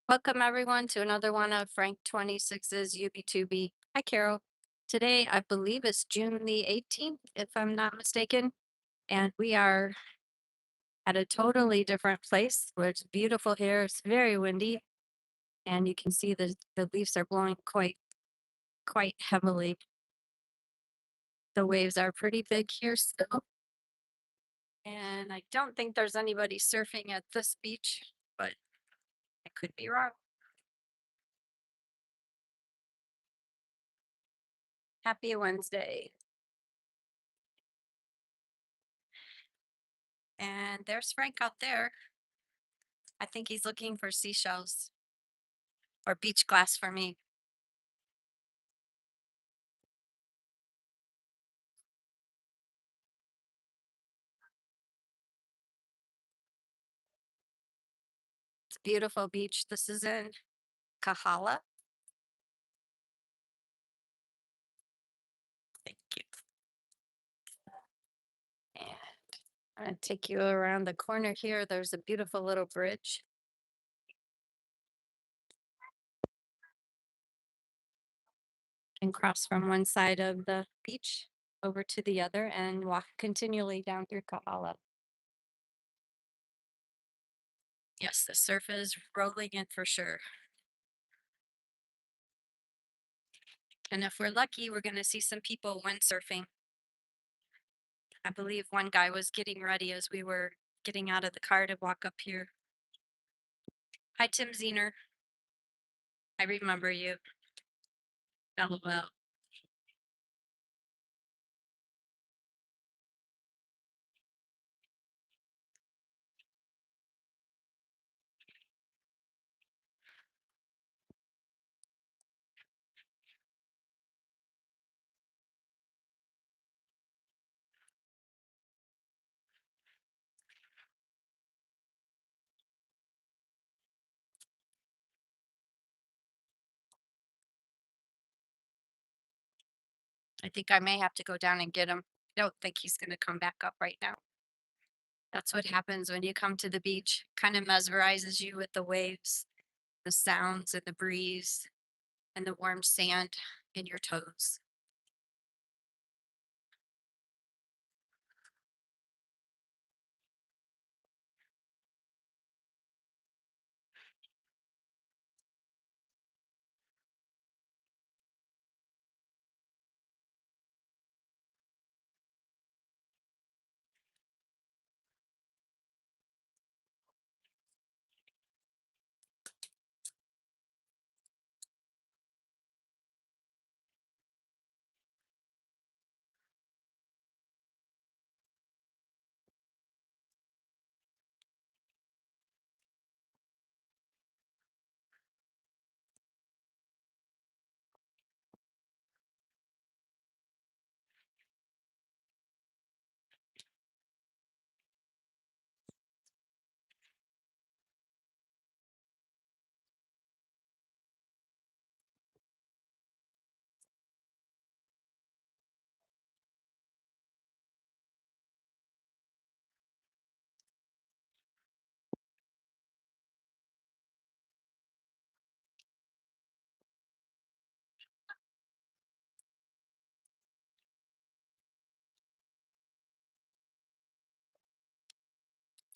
Welcome everyone to another one of Frank26's UB2B. Hi, Carol. Today, I believe it's June the 18th, if I'm not mistaken, and we are at a totally different place where it's beautiful here. It's very windy, and you can see the leaves are blowing quite heavily. The waves are pretty big here still, and I don't think there's anybody surfing at this beach, but I could be wrong. Happy Wednesday. And there's Frank out there. I think he's looking for seashells or beach glass for me. It's a beautiful beach. This is in Kahala. Thank you. And I'm going to take you around the corner here. There's a beautiful little bridge. And cross from one side of the beach over to the other and walk continually down through Kahala. Yes, the surf is rolling in for sure. And if we're lucky, we're going to see some people windsurfing. I believe one guy was getting ready as we were getting out of the car to walk up here. Hi, Tim Zener. I remember you. LOL. I think I may have to go down and get him. I don't think he's going to come back up right now. That's what happens when you come to the beach. Kind of mesmerizes you with the waves, the sounds, and the breeze, and the warm sand in your toes.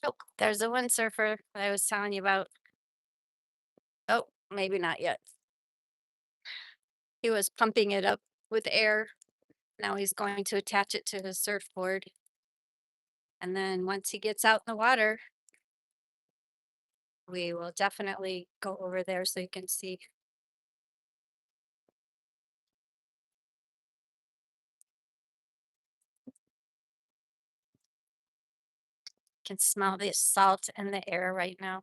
Oh, there's the windsurfer I was telling you about. Oh, maybe not yet. He was pumping it up with air. Now he's going to attach it to his surfboard. And then once he gets out in the water, we will definitely go over there so you can see. Can smell the salt in the air right now.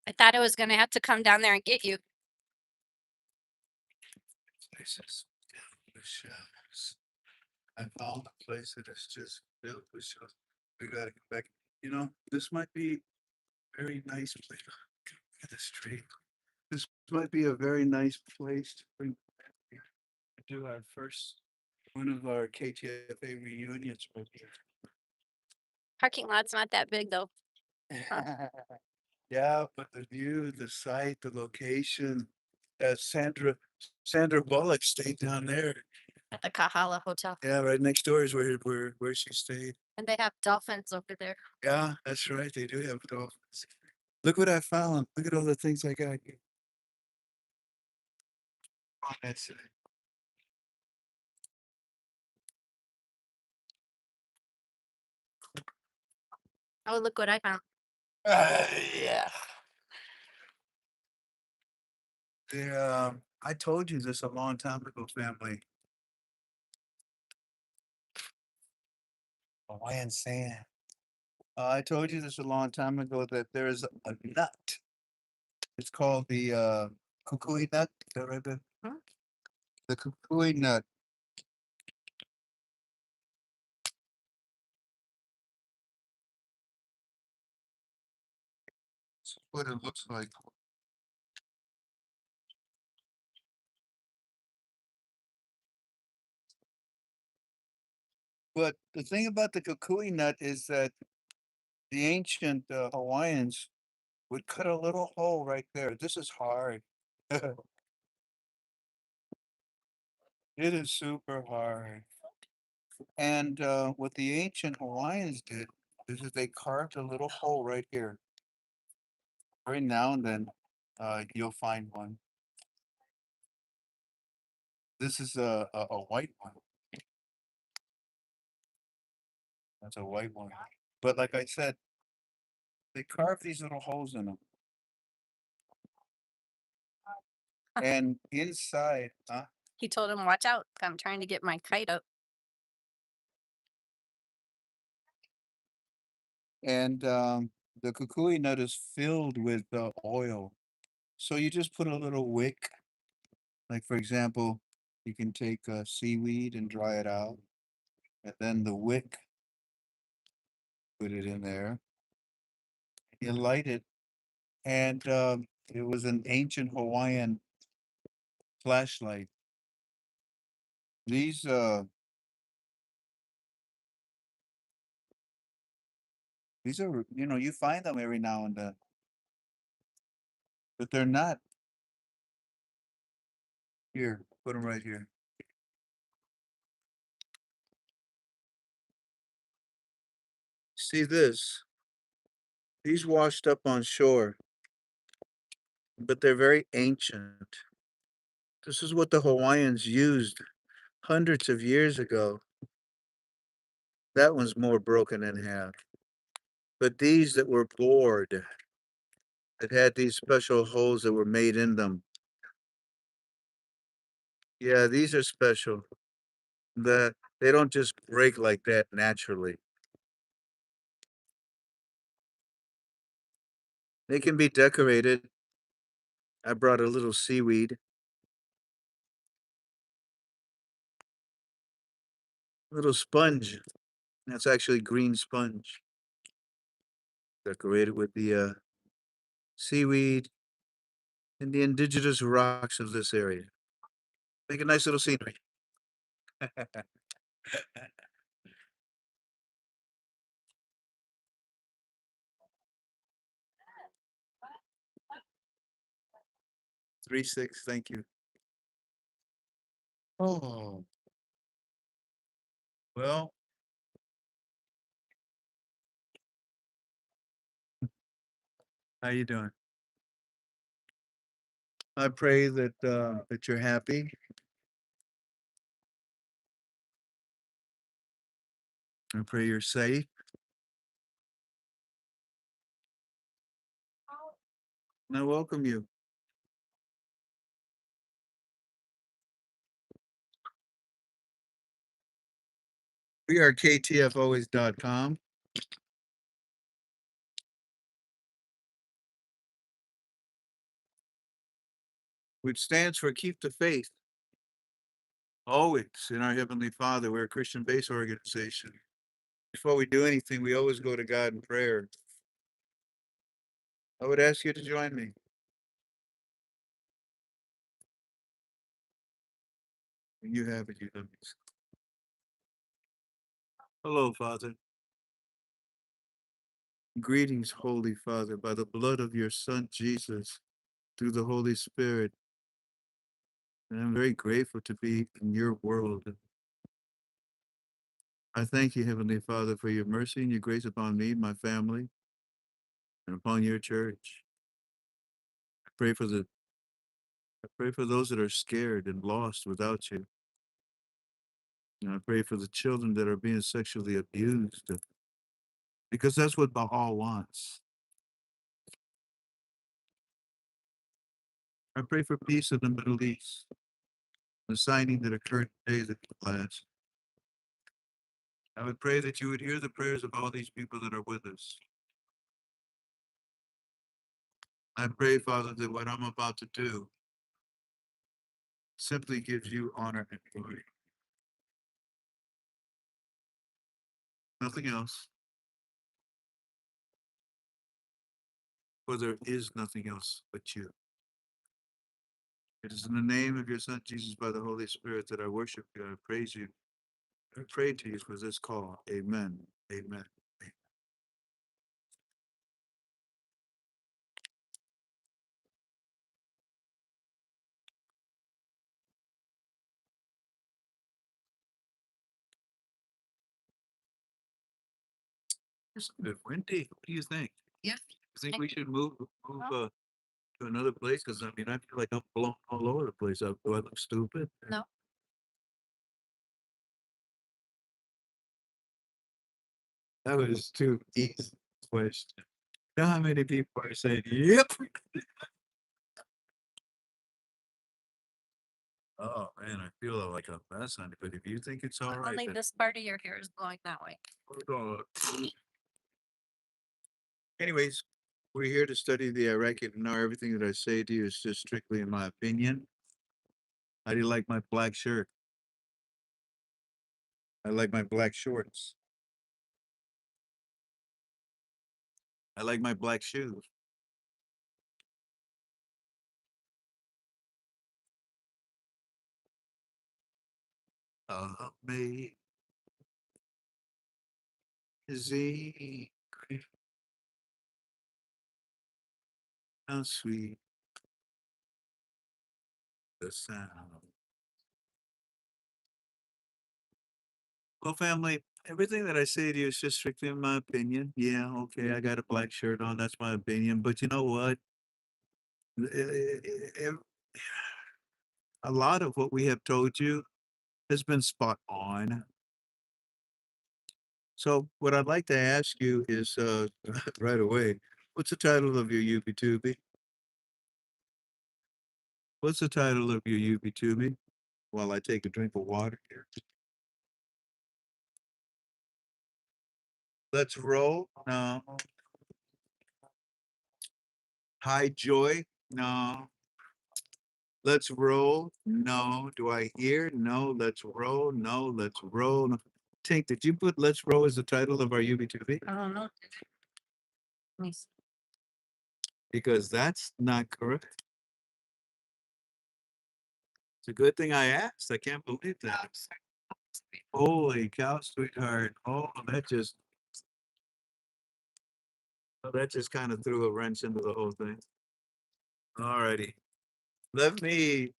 I thought I was going to have to come down there and get you. Places with shells. I found a place that is just filled with shells. We gotta get back. This might be a very nice place. Look at this tree. This might be a very nice place to bring do our first one of our KTFA reunions with Parking lot's not that big though. you. Huh. Yeah, but the view, the site, the location, Sandra Bullock stayed down there. At the Kahala Hotel. Yeah, right next door is where she stayed. And they have dolphins over there. Yeah, that's right. They do have dolphins. Look what I found. Look at all the things I got here. Oh, that's it. Oh, look what I found. Yeah. I told you this a long time ago, family. Hawaiian sand. I told you this a long time ago that there is a nut. It's called the kukui nut. Is that right there? Hmm? The kukui nut. This is what it looks like. But the thing about the kukui nut is that the ancient Hawaiians would cut a little hole right there. This is hard. It is super hard. And what the ancient Hawaiians did is that they carved a little hole right here. Every now and then, you'll find one. This is a white one. That's a white one. But like I said, they carve these little holes in them. And inside, huh? He told him, watch out. I'm trying to get my kite up. And the kukui nut is filled with oil. So you just put a little wick. Like for example, you can take seaweed and dry it out, and then the wick, put it in there. You light it, and it was an ancient Hawaiian flashlight. These these are, you find them every now and then, but they're not here. Put them right here. See this? These washed up on shore, but they're very ancient. This is what the Hawaiians used hundreds of years ago. That one's more broken in half. But these that were bored, that had these special holes that were made in them. Yeah, these are special. That they don't just break like that naturally. They can be decorated. I brought a little seaweed, little sponge. That's actually green sponge. Decorated with the seaweed and the indigenous rocks of this area. Make a nice little scenery. 3-6, thank you. Oh, well, how you doing? I pray that you're happy. I pray you're safe. And I welcome you. We are ktfalways.com, which stands for Keep the Faith. Always in our Heavenly Father. We're a Christian based organization. Before we do anything, we always go to God in prayer. I would ask you to join me. You have it, you have it. Hello, Father. Greetings, Holy Father, by the blood of your Son Jesus, through the Holy Spirit. And I'm very grateful to be in your world. I thank you, Heavenly Father, for your mercy and your grace upon me, my family, and upon your church. I pray for the I pray for those that are scared and lost without you. And I pray for the children that are being sexually abused, because that's what Baal wants. I pray for peace in the Middle East, the signing that occurred today that last. I would pray that you would hear the prayers of all these people that are with us. I pray, Father, that what I'm about to do simply gives you honor and glory. Nothing else, for there is nothing else but you. It is in the name of your Son, Jesus, by the Holy Spirit, that I worship you, I praise you, I pray to you for this call. Amen. Amen. It's a bit windy. What do you think? Yeah. You think we should move to another place? Because I mean, I feel like I'm blown all over the place. Do I look stupid? No. That was too easy question. You know how many people are saying, "Yep." Oh man, I feel like a mess on it. But if you think it's all right, Only then this part of your hair is blowing that way. hold on. Anyways, we're here to study the Iraqi now everything that I say to you is just strictly in my opinion. How do you like my black shirt? I like my black shorts. I like my black shoes. Amazing, how sweet the sound. Well, family, everything that I say to you is just strictly in my opinion. Yeah, okay, I got a black shirt on. That's my opinion. But you know what? A lot of what we have told you has been spot on. So, what I'd like to ask you is right away, what's the title of your UB2B? What's the title of your UB2B? While I take a drink of water here. Let's roll. No. High joy. No. Let's roll. No. Do I hear? No. Let's roll. No. Let's roll. No. Tink, did you put Let's Roll as the title of our UB2B? I don't know. Let me see. Because that's not correct. It's a good thing I asked. I can't believe that. Holy cow, sweetheart. That just kind of threw a wrench into the whole thing. Alrighty. Let me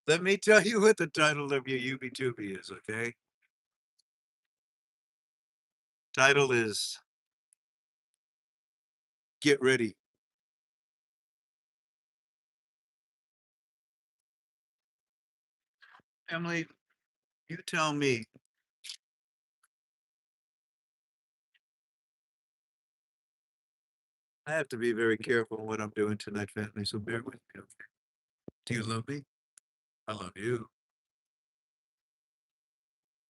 let me tell you what the title of your UB2B is, okay? Title is Get Ready. Emily, you tell me. I have to be very careful what I'm doing tonight, family, so bear with me, okay? Do you love me? I love you.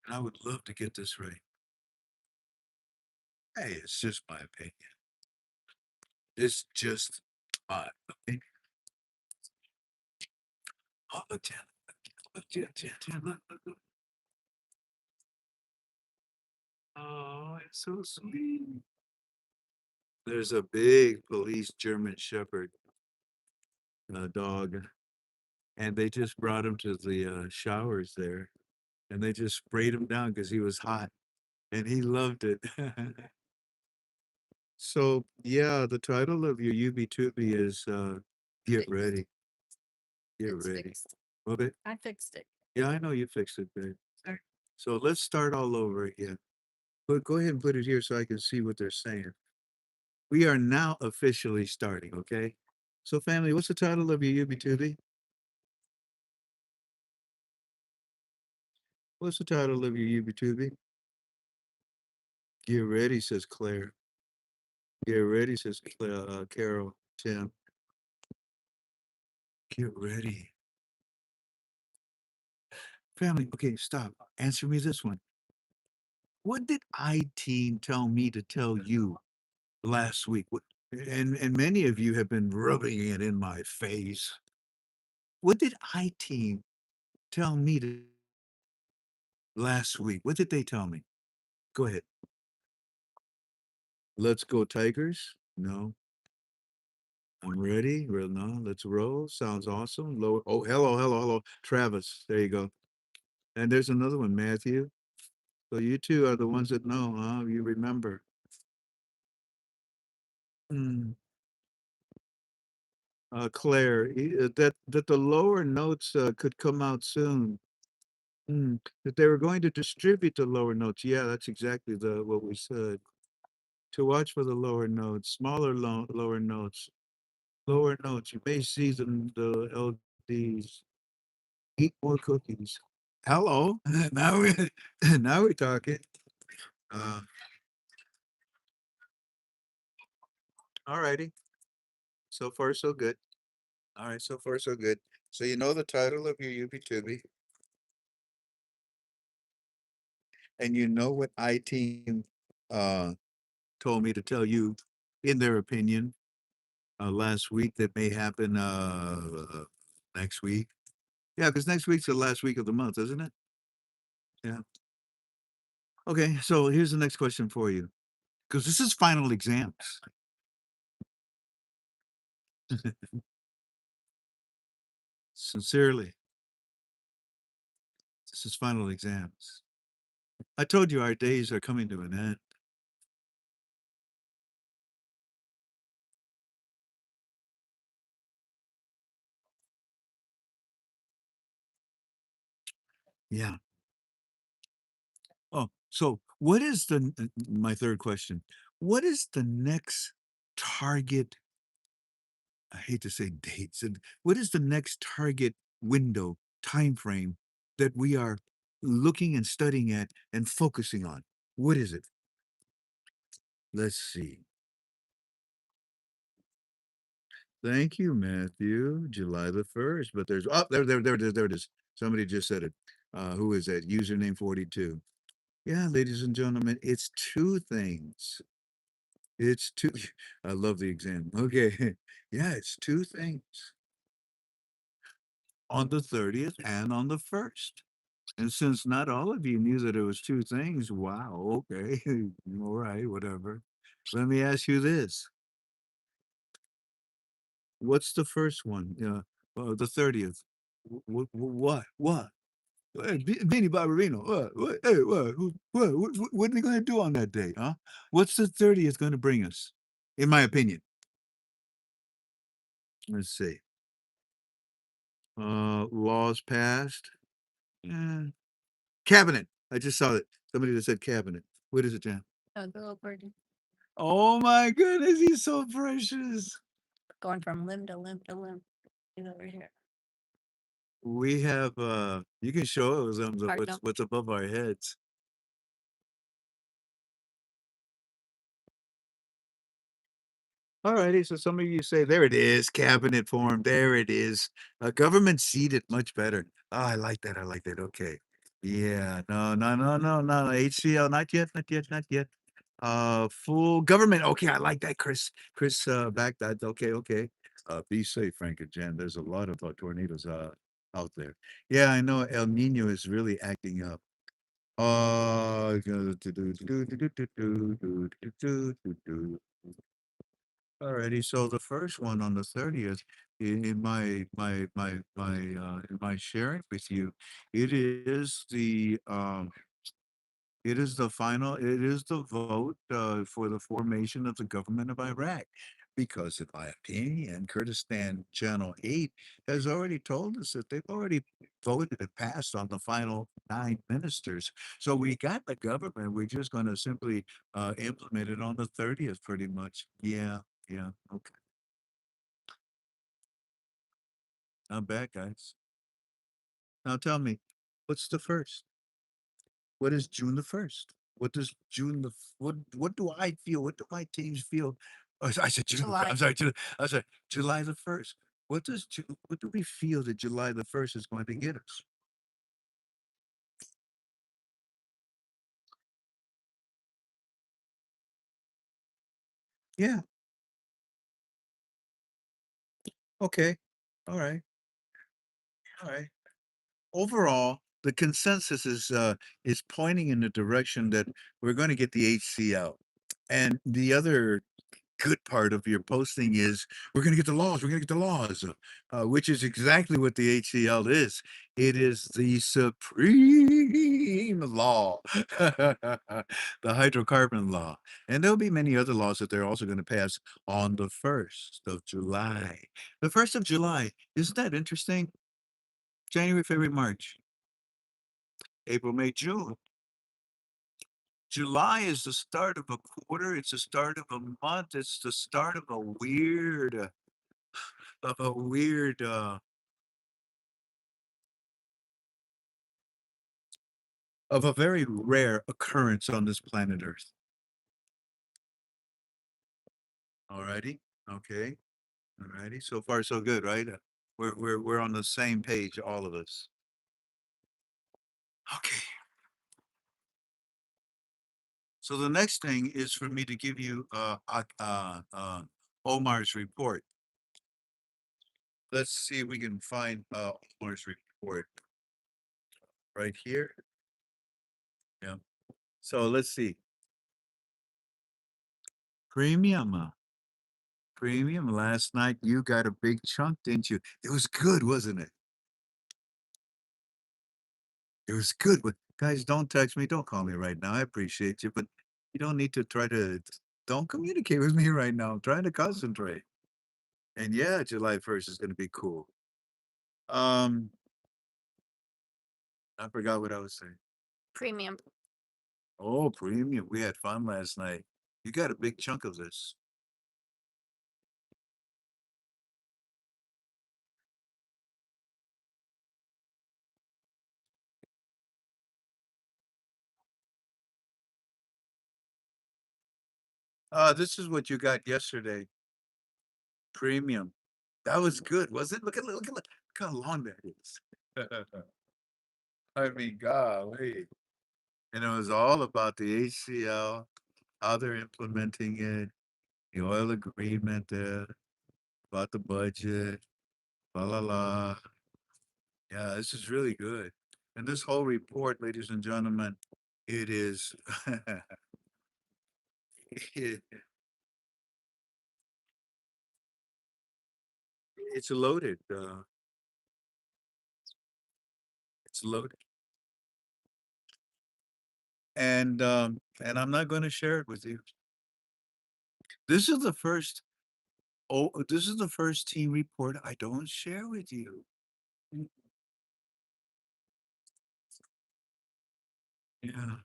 And I would love to get this right. Hey, it's just my opinion. It's just my opinion. Oh, look, Jen. Look, Jen, Jen, Jen, look. Oh, it's so sweet. There's a big police German Shepherd dog. and they just brought him to the showers there, and they just sprayed him down because he was hot, and he loved it. So yeah, the title of your UB2B is "Get Fixed. Ready, Get It's Ready." fixed. Okay. I fixed it. Yeah, I know you fixed it, babe. Sorry. So let's start all over again. But go ahead and put it here so I can see what they're saying. We are now officially starting, okay? So family, what's the title of your UB2B? What's the title of your UB2B? Get ready, says Claire. Get ready, says Carol. Tim. Get ready. Family, okay, stop. Answer me this one. What did I-Team tell me to tell you last week? And many of you have been rubbing it in my face. What did I-Team tell me to last week? What did they tell me? Go ahead. Let's go Tigers? No. I'm ready. Well, no, let's roll. Sounds awesome. Low. Oh, hello, hello, hello. Travis. There you go. And there's another one, Matthew. So you two are the ones that know, huh? You remember. Mm. Claire, that the lower notes could come out soon. That they were going to distribute the lower notes. Yeah, that's exactly the what we said. To watch for the lower notes, smaller lower notes, lower notes. You may see the LDs. Eat more cookies. Hello. Now we now we're talking. Uh, all righty. So far, so good. All right, so far, so good. So you know the title of your UB2B, and you know what I-Team uh, told me to tell you, in their opinion, last week that may happen next week. Yeah, because next week's the last week of the month, isn't it? Yeah. Okay, so here's the next question for you, because this is final exams. Sincerely, this is final exams. I told you our days are coming to an end. Yeah. Oh, so what is my third question? What is the next target? I hate to say dates. And what is the next target window, time frame that we are looking and studying at and focusing on? What is it? Let's see. Thank you, Matthew. July the 1st. But there's there it is. There it is. Somebody just said it. Who is that? Username 42. Yeah, ladies and gentlemen, it's two things. It's two. I love the exam. Okay. Yeah, it's two things on the 30th and on the 1st. And since not all of you knew that it was two things, wow, okay. All right, whatever. Let me ask you this. What's the first one? Yeah, the 30th. What? What? Hey, Benny Barbarino, what, hey, what are they going to do on that day, huh? What's the 30th going to bring us, in my opinion? Let's see. Laws passed. Yeah. Cabinet. I just saw it. Somebody that said cabinet. What is it, Jan? Oh, the little birdie Oh my goodness, he's so precious. going from limb to limb to limb. He's over here. We have you can show us Cardinal. what's above our heads. All righty, so some of you say, there it is, cabinet form, there it is. Government seated, much better. Oh, I like that, I like that, okay. Yeah, no, HCL, not yet, not yet, not yet. Full government, okay, I like that, Chris, back that, okay, okay. Be safe, Frank and Jen, there's a lot of tornadoes, out there. Yeah, I know El Nino is really acting up. Alrighty, so the first one on the 30th, in my sharing with you, it is it is the vote for the formation of the government of Iraq. Because in my opinion, Kurdistan Channel 8 has already told us that they've already voted and passed on the final 9 ministers. So we got the government. We're just going to simply implement it on the 30th, pretty much. Yeah, yeah. Okay. Not bad, guys. Now tell me, what's the first? What is June the 1st? What does June the what do I feel? What do my teams feel? Oh, I said June. I'm July. sorry, I'm sorry, July the 1st. What do we feel that July the 1st is going to get us? Yeah, okay. All right. All right. Overall, the consensus is pointing in the direction that we're going to get the HCL. And the other good part of your posting is we're going to get the laws. We're going to get the laws, which is exactly what the HCL is. It is the supreme law, the hydrocarbon law. And there'll be many other laws that they're also going to pass on the 1st of July. The 1st of July, isn't that interesting? January, February, March, April, May, June. July is the start of a quarter. It's the start of a month. It's the start of a weird of a very rare occurrence on this planet Earth. Alrighty, okay, alrighty. So far, so good, right? We're on the same page, all of us. Okay. So the next thing is for me to give you Omar's report. Let's see if we can find Omar's report right here. Yeah. So let's see. Premium. Premium. Last night you got a big chunk, didn't you? It was good, wasn't it? It was good. But guys, don't text me. Don't call me right now. I appreciate you, but you don't need to try to don't communicate with me right now. I'm trying to concentrate. And yeah, July 1st is gonna be cool. Um, I forgot what I was saying. Premium. Oh, premium. We had fun last night. You got a big chunk of this. This is what you got yesterday. Premium. That was good, was it? Look how long that is. I mean, golly. And it was all about the HCL, how they're implementing it, the oil agreement, about the budget, la la la. Yeah, this is really good. And this whole report, ladies and gentlemen, it is it, it's loaded. It's loaded. And I'm not going to share it with you. This is the first this is the first team report I don't share with you. Mm, yeah.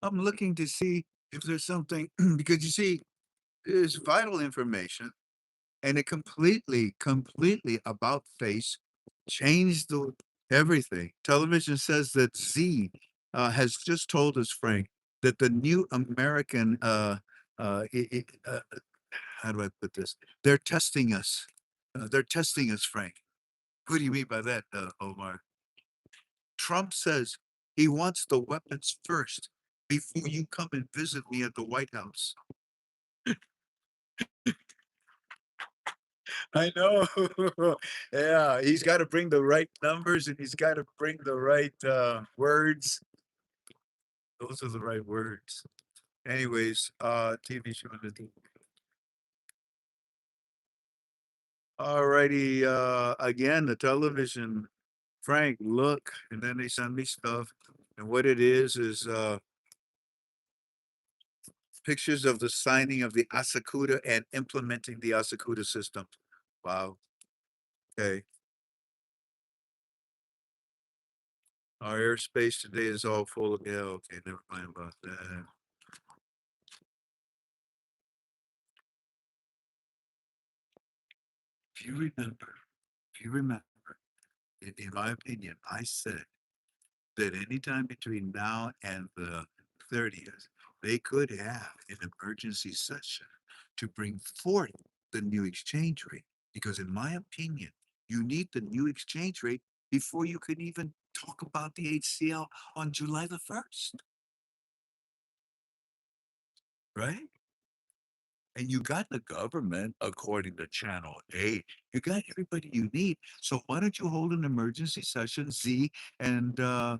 I'm looking to see if there's something because you see, it's vital information and it completely about face changed the everything. Television says that Z has just told us, Frank, that the new American how do I put this? They're testing us. They're testing us, Frank. What do you mean by that, Omar? Trump says he wants the weapons first before you come and visit me at the White House. I know. Yeah, he's gotta bring the right numbers and he's gotta bring the right, words. Those are the right words. Anyways, TV show to do. Alrighty, again, the television. Frank, look, and then they send me stuff, and what it is, pictures of the signing of the Asakuda and implementing the Asakuda system. Wow, okay. Our airspace today is all full of, yeah, okay, never mind about that. If you remember, in my opinion, I said that anytime between now and the 30th, they could have an emergency session to bring forth the new exchange rate. Because in my opinion, you need the new exchange rate before you can even talk about the HCL on July the 1st, right? And you got the government, according to Channel 8. You got everybody you need. So why don't you hold an emergency session, Z, and uh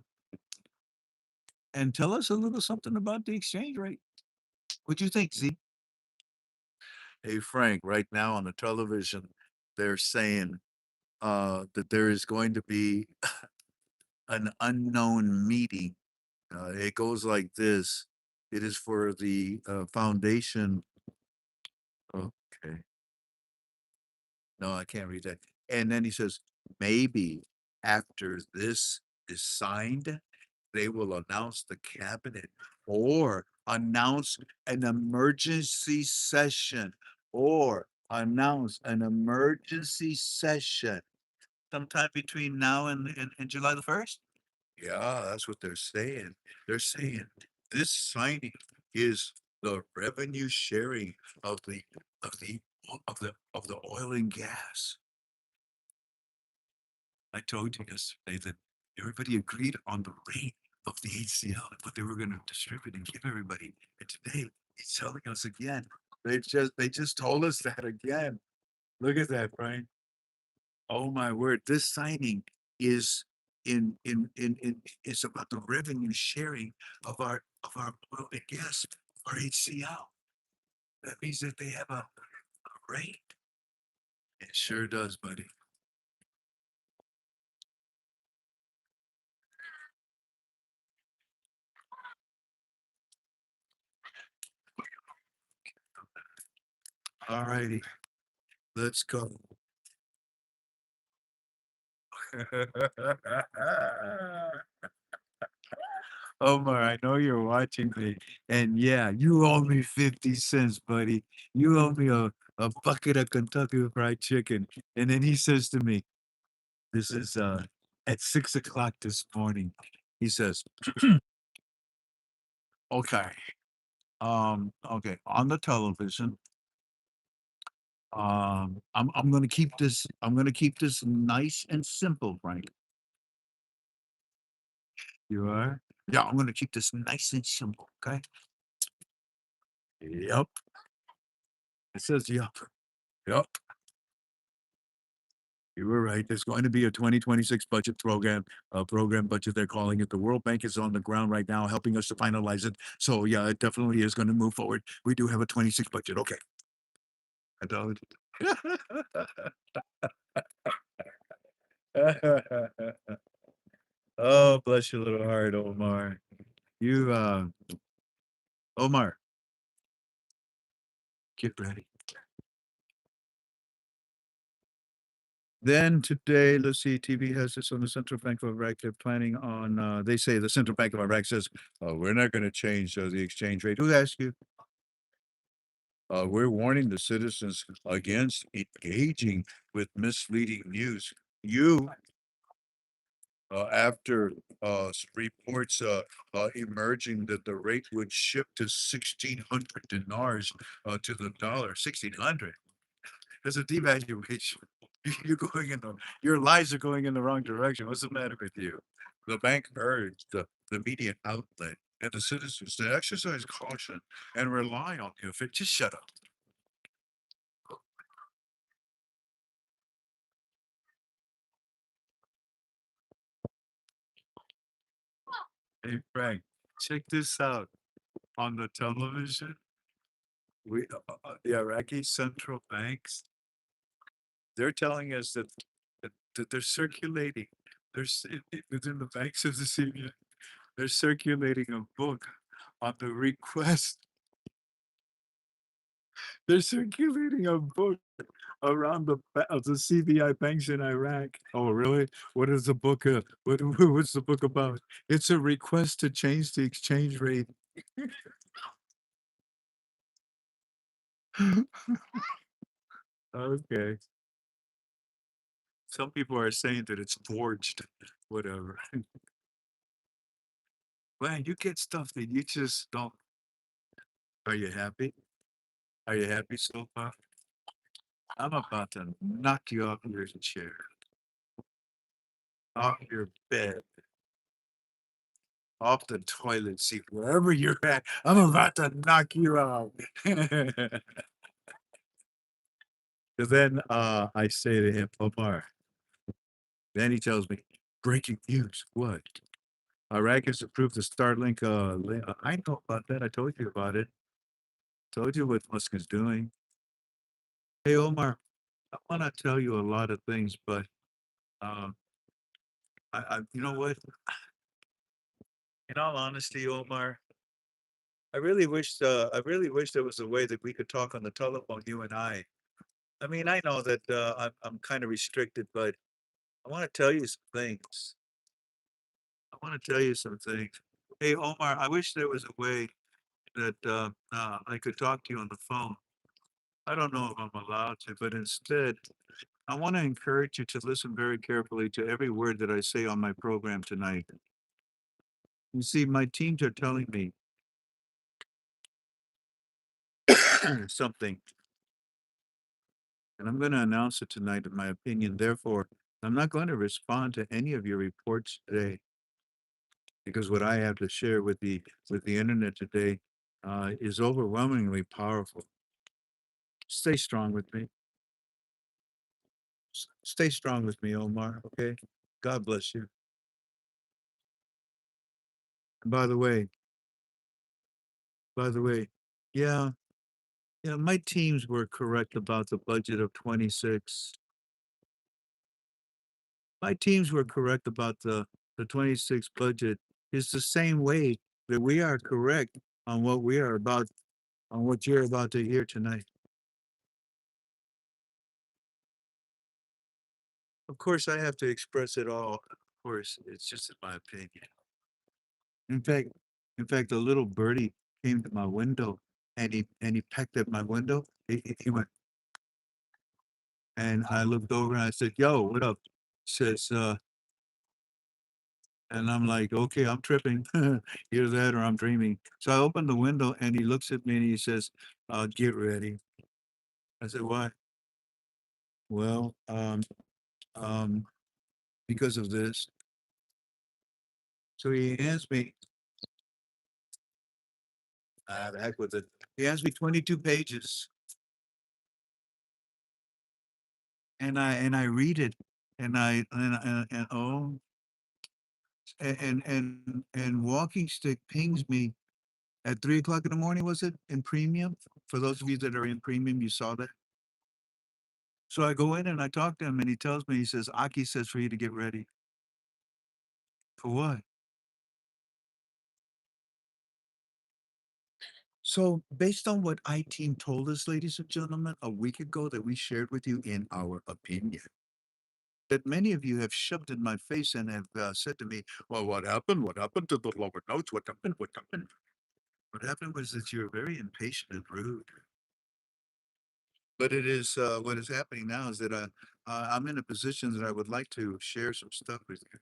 and tell us a little something about the exchange rate. What do you think, Z? Hey Frank, right now on the television, they're saying that there is going to be an unknown meeting. It goes like this. It is for the foundation. Okay. No, I can't read that. And then he says, maybe after this is signed, they will announce the cabinet or announce an emergency session or announce an emergency session sometime between now and July the 1st. Yeah, that's what they're saying. They're saying this signing is the revenue sharing of the of the of the oil and gas. I told you yesterday that everybody agreed on the rate of the HCL and what they were going to distribute and give everybody. And today he's telling us again. They just told us that again. Look at that, Brian. Oh my word. This signing is in is about the revenue sharing of our oil and gas, our HCL. That means that they have a rate. It sure does, buddy. All righty. Let's go. Omar, I know you're watching me. And yeah, you owe me 50 cents, buddy. You owe me a bucket of Kentucky Fried Chicken. And then he says to me, this is at 6 o'clock this morning. He says, okay, okay, on the television. I'm gonna keep this nice and simple, Frank. You are? Yeah, I'm gonna keep this nice and simple, okay? Yep. It says yep. Yep. You were right. There's going to be a 2026 budget program, a program budget, they're calling it. The World Bank is on the ground right now helping us to finalize it. So yeah, it definitely is going to move forward. We do have a 26 budget. Okay. I told you. Oh, bless your little heart, Omar. You Omar, get ready. Then today, let's see, TV has this on the Central Bank of Iraq. They're planning on, they say the Central Bank of Iraq says, we're not going to change the exchange rate. Who asked you? We're warning the citizens against engaging with misleading news. You, after reports emerging that the rate would shift to 1,600 dinars to the dollar, 1,600. There's a devaluation. You're going in the your lives are going in the wrong direction. What's the matter with you? The bank urged the media outlet and the citizens to exercise caution and rely on the official. Just shut up. Hey Frank, check this out. On the television, the Iraqi central banks, they're telling us that they're circulating. Within the banks of the CBN, they're circulating a book on the request. They're circulating a book around of the CBI banks in Iraq. Oh, really? What is the book? What's the book about? It's a request to change the exchange rate. Okay. Some people are saying that it's forged. Whatever. Man, you get stuff that you just don't. Are you happy? Are you happy so far? I'm about to knock you off your chair, off your bed, off the toilet seat, wherever you're at. I'm about to knock you out. So then I say to him, Omar, then he tells me, breaking news. What? Iraq has approved the Starlink. I know about that. I told you about it. Told you what Musk is doing. Hey, Omar, I want to tell you a lot of things, but um, you know what? In all honesty, Omar, I really wish there was a way that we could talk on the telephone, you and I. I mean, I know that I'm kind of restricted, but I want to tell you some things. I want to tell you some things. Hey, Omar, I wish there was a way that I could talk to you on the phone. I don't know if I'm allowed to, but instead, I want to encourage you to listen very carefully to every word that I say on my program tonight. You see, my teams are telling me something, and I'm going to announce it tonight in my opinion. Therefore, I'm not going to respond to any of your reports today because what I have to share with the internet today is overwhelmingly powerful. Stay strong with me. Stay strong with me, Omar. Okay. God bless you. And by the way, yeah, yeah, my teams were correct about the budget of 26. My teams were correct about the 26 budget. It's the same way that we are correct on what we are about, on what you're about to hear tonight. Of course, I have to express it all. Of course, it's just in my opinion. In fact, in fact, a little birdie came to my window and he pecked at my window. He went, and I looked over and I said, "Yo, what up?" Says, and I'm like, "Okay, I'm tripping. Either that or I'm dreaming." So I opened the window and he looks at me and he says, "Get ready." I said, "Why?" Well, um, because of this. So he hands me, the heck with it. He hands me 22 pages, and I read it, and oh, and walking stick pings me at 3 o'clock in the morning. Was it in premium? For those of you that are in premium, you saw that. So I go in and I talk to him, and he tells me, he says, Aki says for you to get ready. For what? So, based on what I team told us, ladies and gentlemen, a week ago that we shared with you in our opinion, that many of you have shoved in my face and have said to me, well, what happened? What happened to the lower notes? What happened? What happened? What happened was that you're very impatient and rude. But it is what is happening now is that I'm in a position that I would like to share some stuff with you.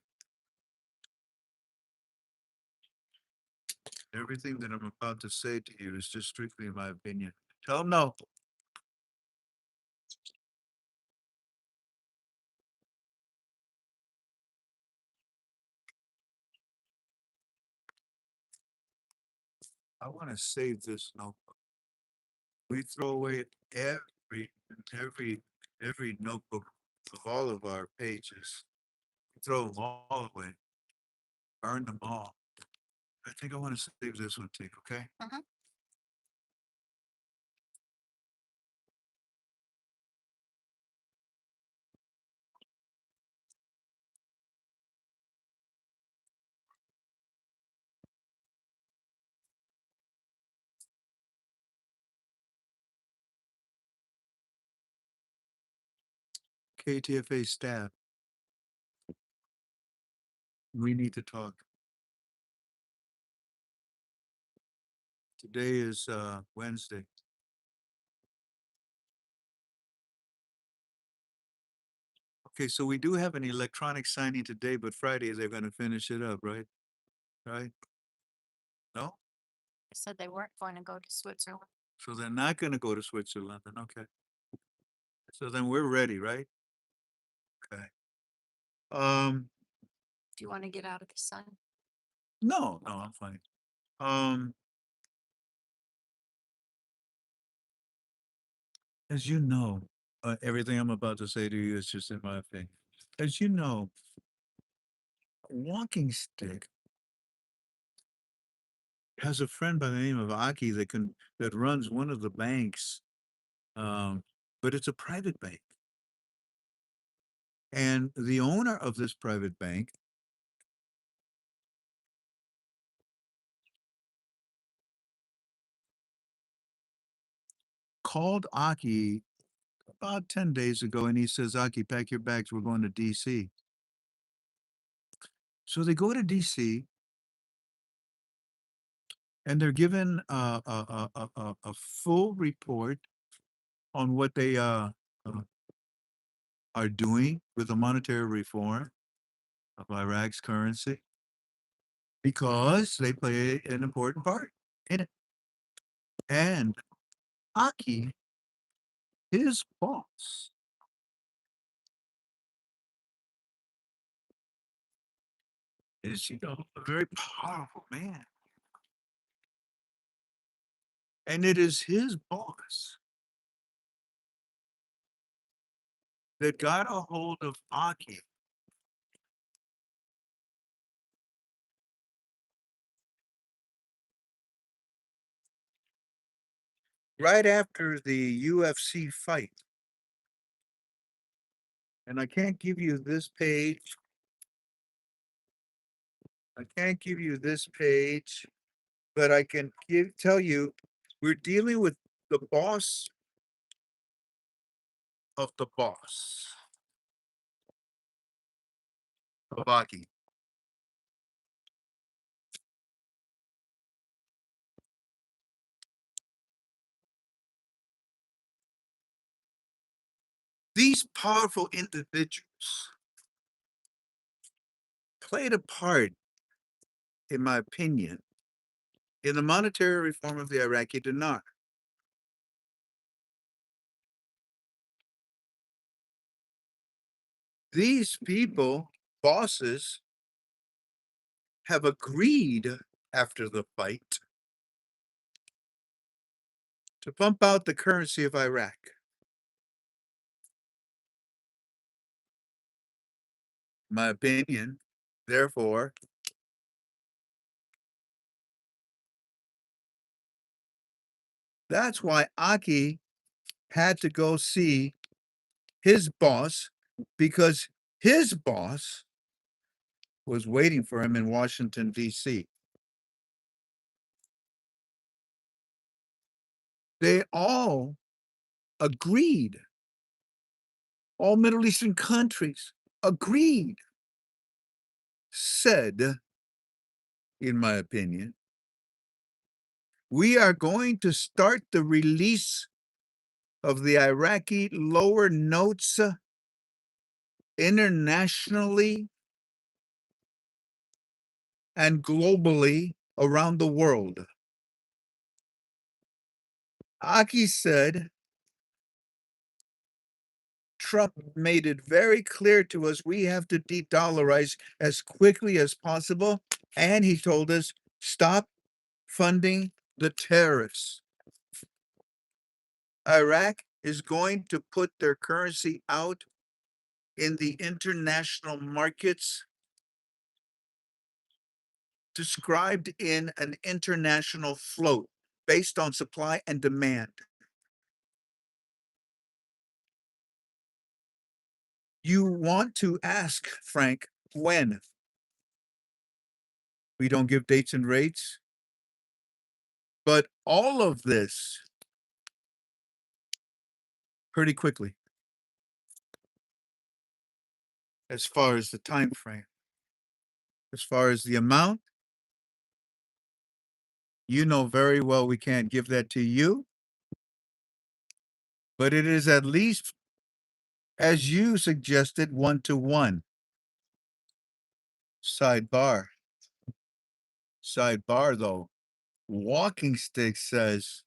Everything that I'm about to say to you is just strictly my opinion. Tell them no. I want to save this notebook. We throw away every every every notebook of all of our pages. We throw them all away, burn them all. I think I want to save this one, Tick, okay? Mhm. KTFA staff, we need to talk. Today is Wednesday. Okay, so we do have an electronic signing today, but Friday they're gonna finish it up, right? Right? No? They said they weren't going to go to Switzerland. So they're not gonna go to Switzerland, then, okay. So then we're ready, right? Okay. Do you want to get out of the sun? No, I'm fine. Um, as you know, everything I'm about to say to you is just in my opinion. As you know, walking stick has a friend by the name of Aki that runs one of the banks. But it's a private bank. And the owner of this private bank called Aki about 10 days ago and he says, Aki, pack your bags, we're going to DC. So they go to DC and they're given a full report on what they are doing with the monetary reform of Iraq's currency because they play an important part in it. And Aki, his boss, is, a very powerful man. And it is his boss that got a hold of Aki right after the UFC fight. And I can't give you this page. I can't give you this page, but I can tell you we're dealing with the boss of the boss of Aki. These powerful individuals played a part, in my opinion, in the monetary reform of the Iraqi dinar. These people, bosses, have agreed after the fight to pump out the currency of Iraq. My opinion, therefore, that's why Aki had to go see his boss because his boss was waiting for him in Washington, D.C. They all agreed, all Middle Eastern countries agreed, said, in my opinion, we are going to start the release of the Iraqi lower notes internationally and globally around the world. Aki said, Trump made it very clear to us we have to de-dollarize as quickly as possible. And he told us, stop funding the terrorists. Iraq is going to put their currency out in the international markets described in an international float based on supply and demand. You want to ask, Frank, when? We don't give dates and rates, but all of this pretty quickly as far as the time frame. As far as the amount, you know very well we can't give that to you, but it is at least, as you suggested, 1-to-1. Sidebar. Sidebar, though. Walking Stick says,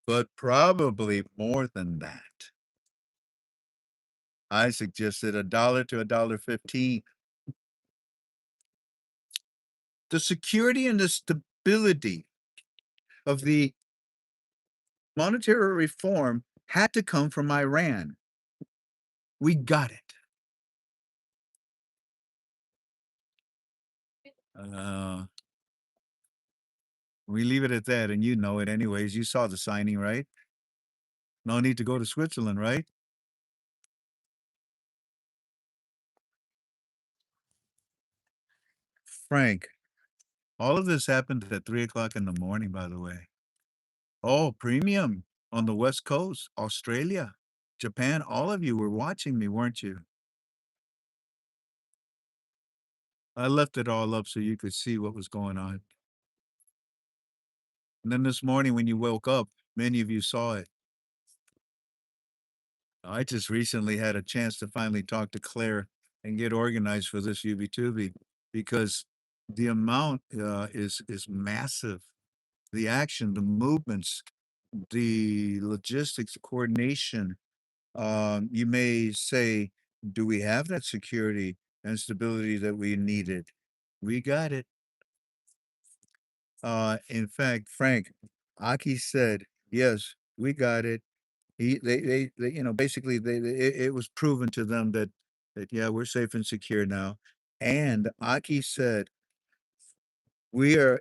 but probably more than that. I suggested $1 to $1.15. The security and the stability of the monetary reform had to come from Iran. We got it. Uh, we leave it at that, and you know it anyways. You saw the signing, right? No need to go to Switzerland, right? Frank, all of this happened at 3 o'clock in the morning, by the way. Oh, premium on the West Coast, Australia, Japan. All of you were watching me, weren't you? I left it all up so you could see what was going on. And then this morning when you woke up, many of you saw it. I just recently had a chance to finally talk to Claire and get organized for this UB2B because the amount is massive. The action, the movements, the logistics, the coordination. You may say, do we have that security and stability that we needed? We got it. In fact, Frank, Aki said, yes, we got it. They basically it was proven to them that yeah, we're safe and secure now. And Aki said, we are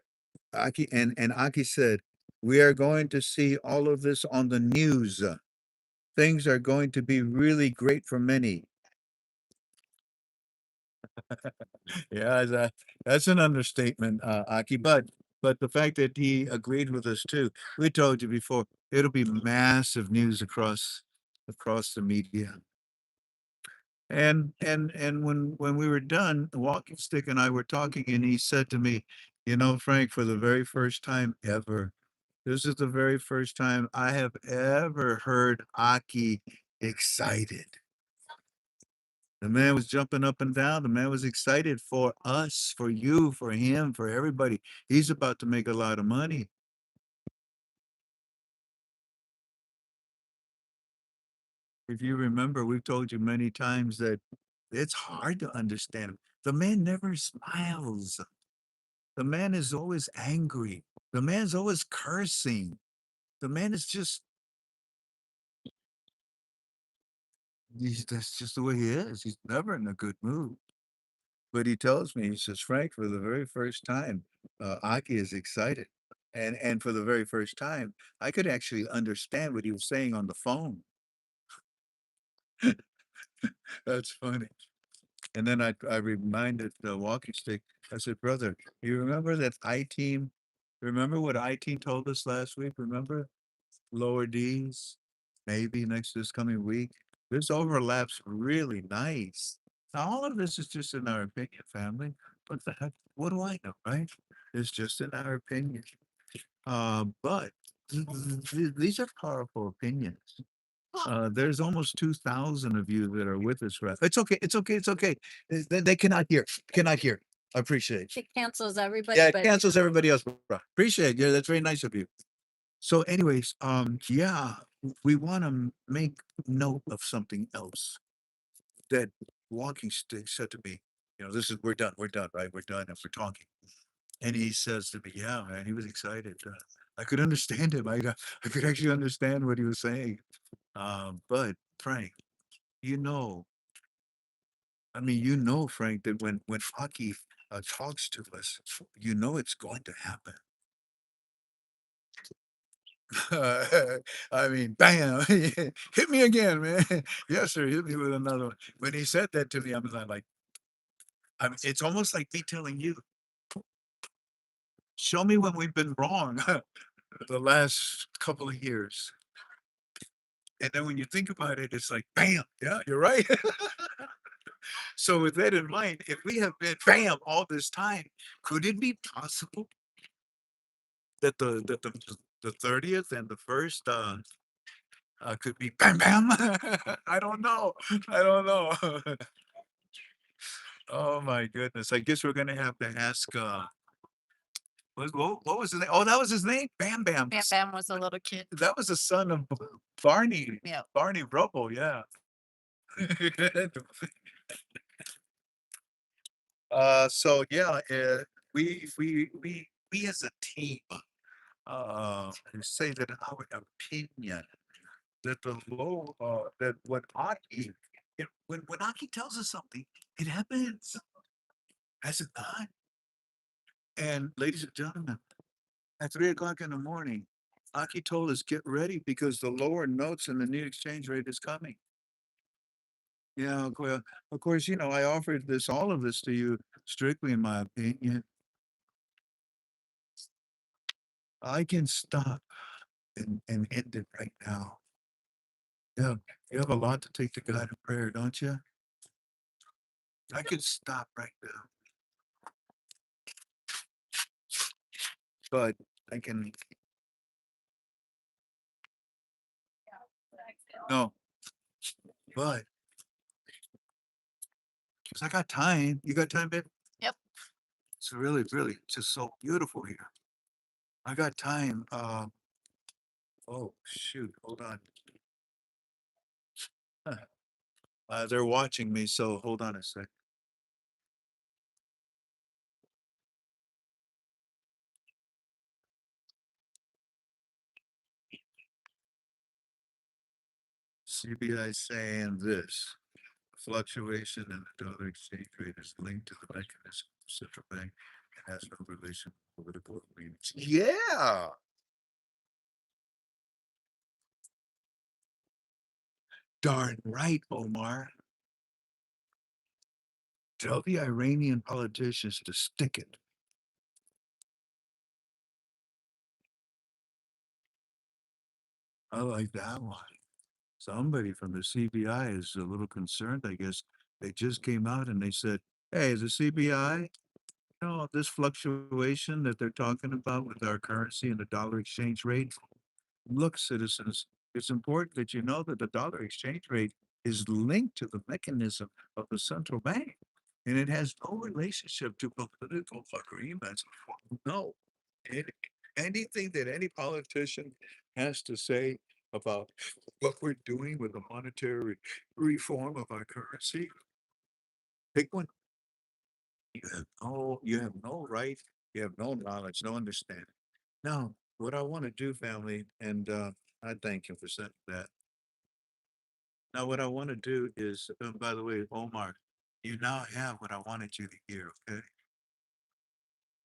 Aki and Aki said, we are going to see all of this on the news. Things are going to be really great for many. Yeah, that's an understatement, Aki. But the fact that he agreed with us too, we told you before, it'll be massive news across the media. And when we were done, the walking stick and I were talking, and he said to me, you know, Frank, for the very first time ever, this is the very first time I have ever heard Aki excited. The man was jumping up and down. The man was excited for us, for you, for him, for everybody. He's about to make a lot of money. If you remember, we've told you many times that it's hard to understand him. The man never smiles. The man is always angry. The man's always cursing. The man is just, that's just the way he is. He's never in a good mood. But he tells me, he says, Frank, for the very first time, Aki is excited. And for the very first time, I could actually understand what he was saying on the phone. That's funny. And then I reminded the walking stick, I said, brother, you remember that I-team? Remember what I-team told us last week? Remember? Lower D's, maybe next this coming week. This overlaps really nice. Now, all of this is just in our opinion, family. What the heck? What do I know, right? It's just in our opinion. But these are powerful opinions. There's almost 2,000 of you that are with us, right? It's okay. It's okay. It's okay. They cannot hear. Cannot hear. I appreciate it. It cancels everybody, Yeah, it but cancels everybody else. Bro. Appreciate it. Yeah, that's very nice of you. So anyways, yeah, we want to make note of something else that walking stick said to me, this is, we're done, right? We're done and we're talking. And he says to me, yeah, man, he was excited. I could understand him. I could actually understand what he was saying. But Frank, you know, I mean, Frank, that when Aki talks to us, you know it's going to happen. I mean, bam, hit me again, man. Yes, sir. Hit me with another one. When he said that to me, I was like, I mean, it's almost like me telling you, show me when we've been wrong the last couple of years. And then when you think about it, it's like, bam, yeah, you're right. So with that in mind, if we have been bam all this time, could it be possible that the 30th and the first could be bam bam? I don't know. I don't know. Oh my goodness. I guess we're gonna have to ask what was his name? Oh, that was his name? Bam Bam. Bam Bam was a little kid. That was the son of Barney. Yeah. Barney Rubble, yeah. So yeah, we as a team say that our opinion that the low that when Aki when Aki tells us something, it happens. Has it not? And ladies and gentlemen, at 3 o'clock in the morning, Aki told us get ready because the lower notes in the new exchange rate is coming. Yeah, well, of course, you know, I offered this all of this to you strictly in my opinion. I can stop and end it right now. Yeah, you have a lot to take to God in prayer, don't you? I can stop right now, but I can no, but because I got time. You got time, babe? Yep. It's really, really just so beautiful here. I got time. Oh shoot, hold on. Huh. They're watching me, so hold on a sec. CBI saying this. Fluctuation in the dollar exchange rate is linked to the mechanism of the central bank and has no relation to political agreements. Yeah. Darn right, Omar. Tell the Iranian politicians to stick it. I like that one. Somebody from the CBI is a little concerned, I guess. They just came out and they said, hey, the CBI, you know, this fluctuation that they're talking about with our currency and the dollar exchange rate. Look, citizens, it's important that you know that the dollar exchange rate is linked to the mechanism of the central bank, and it has no relationship to political agreements. No, Any- anything that any politician has to say about what we're doing with the monetary reform of our currency, pick one. You have no right, you have no knowledge, no understanding. Now, what I want to do, family, and I thank you for saying that. Now, what I want to do is, by the way, Omar, you now have what I wanted you to hear, okay?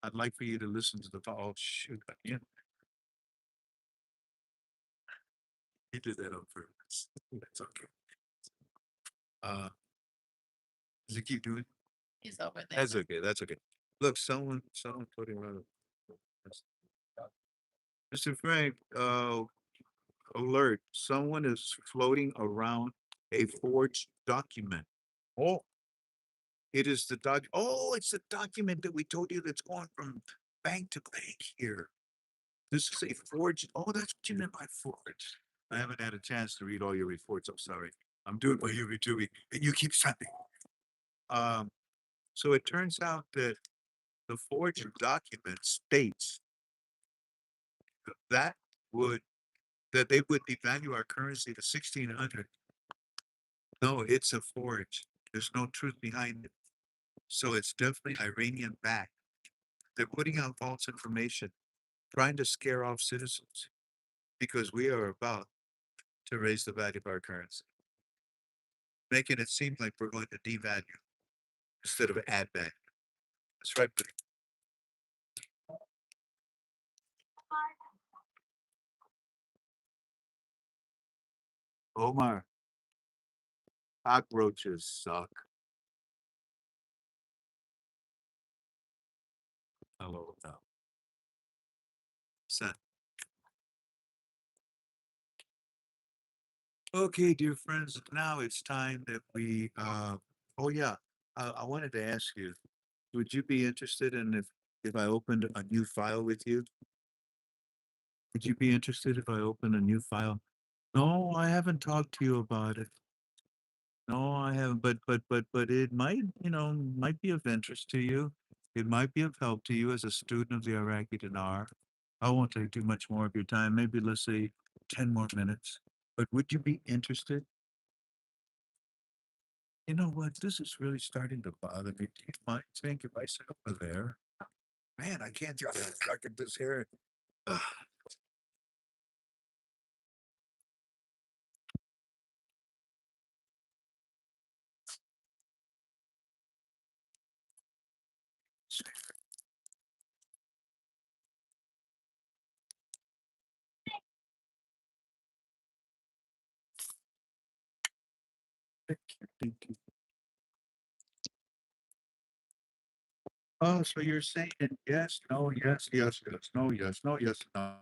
I'd like for you to listen to the, oh, shoot, again, you did that on purpose. That's okay. Uh, does it keep doing? He's over there. That's okay, that's okay. Look, someone putting around. Mr. Frank, alert, someone is floating around a forged document. Oh, it is the oh, it's the document that we told you that's going from bank to bank here. This is a forged, oh, that's what you meant by forged. I haven't had a chance to read all your reports, I'm sorry. I'm doing what you're doing, and you keep sending. Um, so it turns out that the forged document states that would, that they would devalue our currency to 1,600. No, it's a forge. There's no truth behind it. So it's definitely Iranian backed. They're putting out false information, trying to scare off citizens because we are about to raise the value of our currency, making it seem like we're going to devalue instead of add back. That's right. Buddy. Omar, cockroaches suck. Hello, no. Son. Okay, dear friends, now it's time that we, oh yeah, I wanted to ask you, would you be interested in if I opened a new file with you? Would you be interested if I open a new file? No, I haven't talked to you about it. No, I haven't, but it might, might be of interest to you. It might be of help to you as a student of the Iraqi dinar. I won't take too much more of your time, maybe let's say 10 more minutes. But would you be interested? You know what? This is really starting to bother me. Do you mind saying if I sit over there? Man, I can't just stuck at this hair. Ugh. Thank you. Oh, so you're saying yes, no, yes, yes, yes, no, yes, no, yes, no.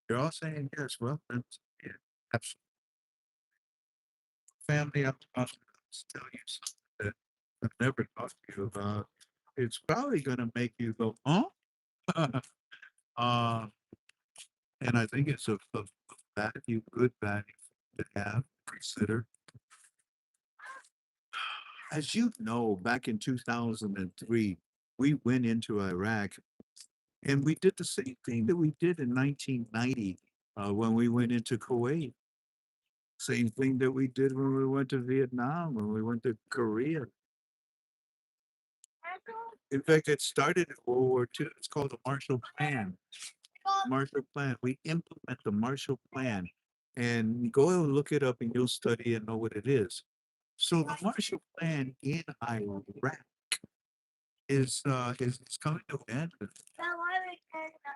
You're all saying yes. Well, that's yeah, absolutely. Family, I'm to tell you something that I've never talked to you about. It's probably going to make you go, huh? uh, and I think it's a value, good value to have, consider. As you know, back in 2003, we went into Iraq and we did the same thing that we did in 1990 when we went into Kuwait. Same thing that we did when we went to Vietnam, when we went to Korea. In fact, it started in World War II. It's called the Marshall Plan. Marshall Plan. We implement the Marshall Plan, and go and look it up, and you'll study and know what it is. So the Marshall Plan in Iraq is coming to an end,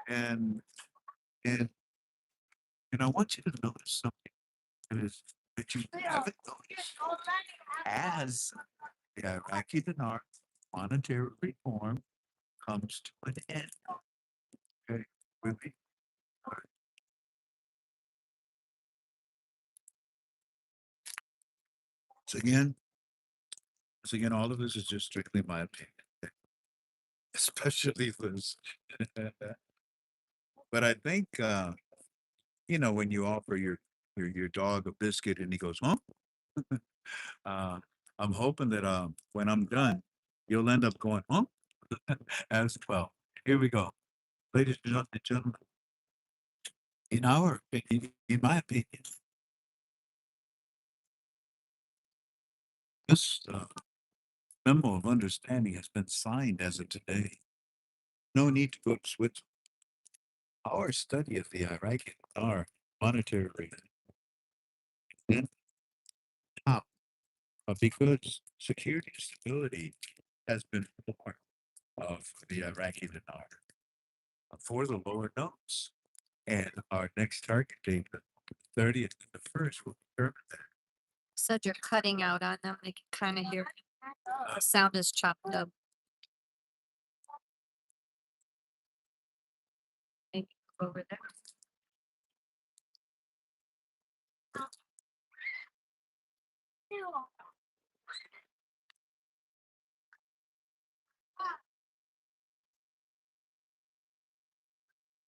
and and and I want you to notice something that is that you haven't noticed as the Iraqi dinar monetary reform comes to an end. Okay, with me. So again, all of this is just strictly my opinion, especially this. But I think when you offer your dog a biscuit and he goes, huh? Uh, I'm hoping that when I'm done, you'll end up going, huh? As well. Here we go. Ladies and gentlemen, in our opinion, in my opinion, this memo of understanding has been signed as of today. No need to go to Switzerland. Our study of the Iraqi dinar monetary rate and how because security and stability has been born of the Iraqi dinar for the lower notes. And our next target date, the 30th and the 1st, will determine that. Said you're cutting out on them. I can kind of hear the sound is chopped up. Maybe go over there.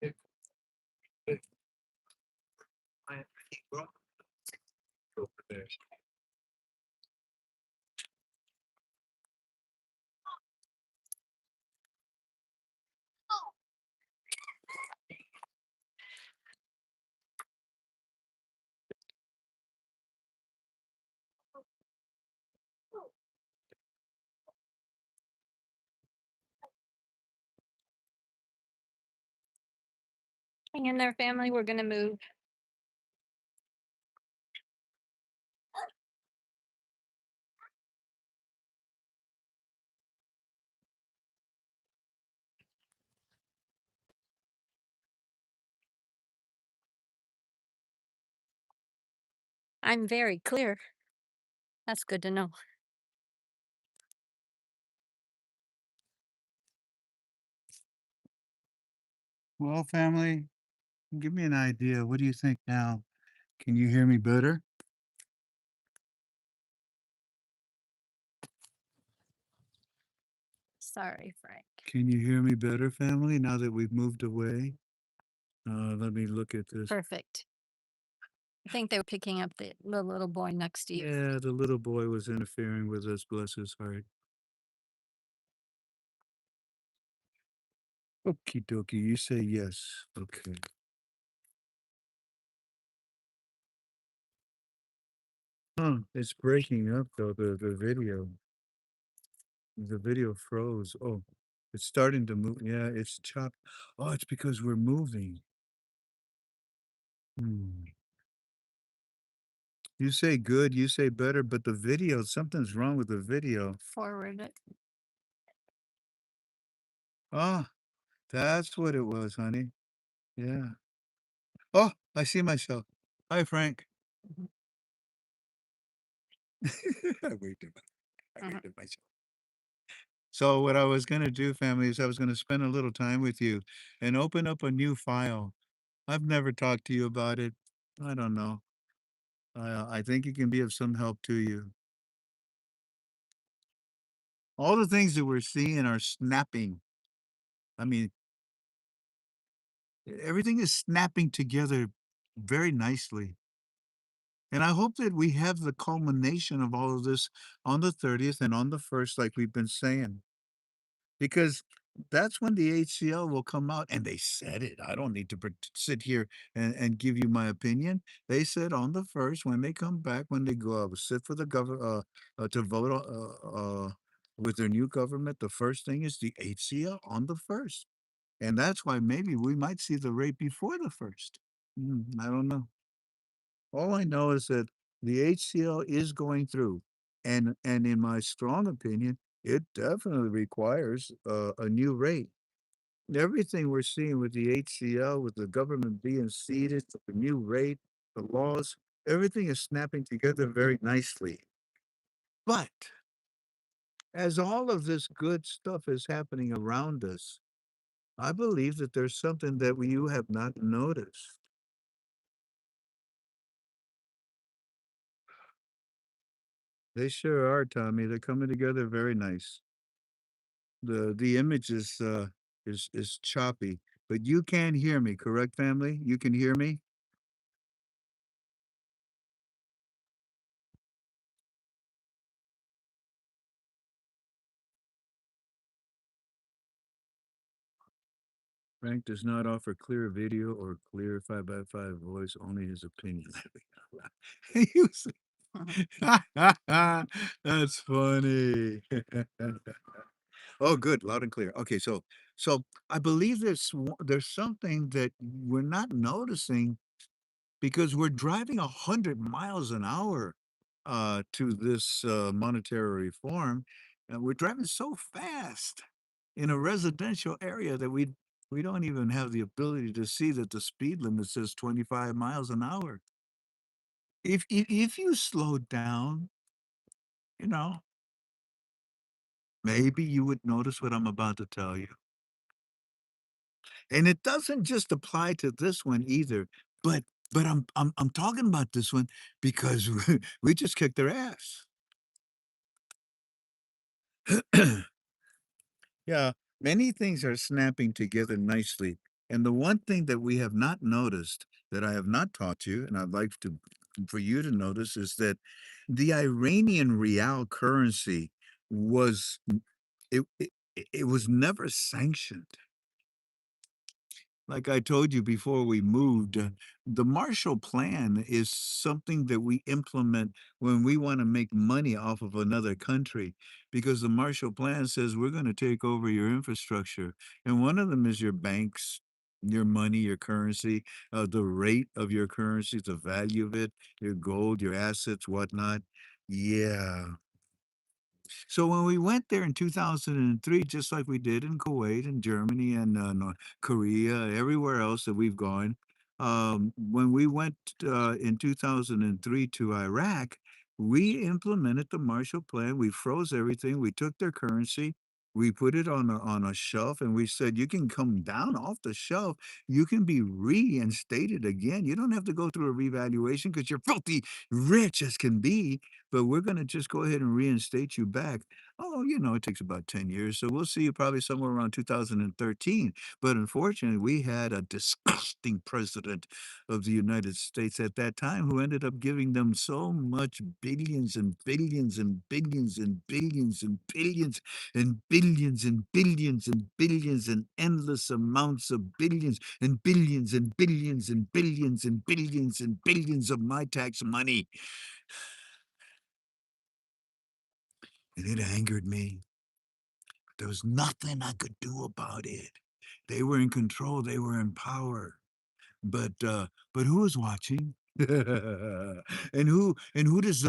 If- if I keep going over there. Hang in there, family. We're gonna move. I'm very clear. That's good to know. Well, family, give me an idea. What do you think now? Can you hear me better? Sorry, Frank. Can you hear me better, family, now that we've moved away? Let me look at this. Perfect. I think they were picking up the little boy next to you. Yeah, the little boy was interfering with us, bless his heart. Okie dokie, you say yes. Okay. Huh, it's breaking up though, the video. The video froze. Oh, it's starting to move. Yeah, it's chopped. Oh, it's because we're moving. Hmm. You say good, you say better, but the video, something's wrong with the video. Forward it. Ah, that's what it was, honey. Yeah. Oh, I see myself. Hi, Frank. Mhm, I waved at I mhm. waved at myself. So what I was gonna do, family, is I was gonna spend a little time with you and open up a new file. I've never talked to you about it. I don't know. I think it can be of some help to you. All the things that we're seeing are snapping. I mean, everything is snapping together very nicely. And I hope that we have the culmination of all of this on the 30th and on the 1st, like we've been saying, because that's when the HCL will come out. And they said it. I don't need to sit here and give you my opinion. They said on the 1st, when they come back, when they go sit for the government to vote with their new government, the first thing is the HCL on the 1st. And that's why maybe we might see the rate before the 1st. I don't know. All I know is that the HCL is going through, and in my strong opinion, it definitely requires a new rate. Everything we're seeing with the HCL, with the government being seated, the new rate, the laws, everything is snapping together very nicely. But as all of this good stuff is happening around us, I believe that there's something that you have not noticed. They sure are, Tommy. They're coming together very nice. The image is choppy, but you can hear me, correct, family? You can hear me? Frank does not offer clear video or clear 5 by 5 voice, only his opinion. He was- That's funny. Oh, good, loud and clear. Okay, so I believe there's something that we're not noticing because we're driving 100 miles an hour to this monetary reform, and we're driving so fast in a residential area that we don't even have the ability to see that the speed limit says 25 miles an hour. If you slow down, you know, maybe you would notice what I'm about to tell you. And it doesn't just apply to this one either, but I'm talking about this one because we just kicked their ass. Yeah, many things are snapping together nicely. And the one thing that we have not noticed that I have not taught you, and I'd like to for you to notice, is that the Iranian real currency was it was never sanctioned. Like I told you before we moved, the Marshall Plan is something that we implement when we want to make money off of another country, because the Marshall Plan says we're going to take over your infrastructure. And one of them is your banks, your money, your currency, the rate of your currency, the value of it, your gold, your assets, whatnot. Yeah. So when we went there in 2003, just like we did in Kuwait and Germany and Korea, everywhere else that we've gone, When we went in 2003 to Iraq, we implemented the Marshall Plan. We froze everything. We took their currency. We put it on a shelf, and we said, "You can come down off the shelf. You can be reinstated again. You don't have to go through a revaluation because you're filthy rich as can be. But we're going to just go ahead and reinstate you back." Oh, it takes about 10 years. So we'll see you probably somewhere around 2013. But unfortunately, we had a disgusting president of the United States at that time who ended up giving them so much billions and billions and billions and billions and billions and billions and billions and billions and endless amounts of billions and billions and billions and billions and billions and billions of my tax money. And it angered me. There was nothing I could do about it. They were in control, they were in power. But who is watching? And who does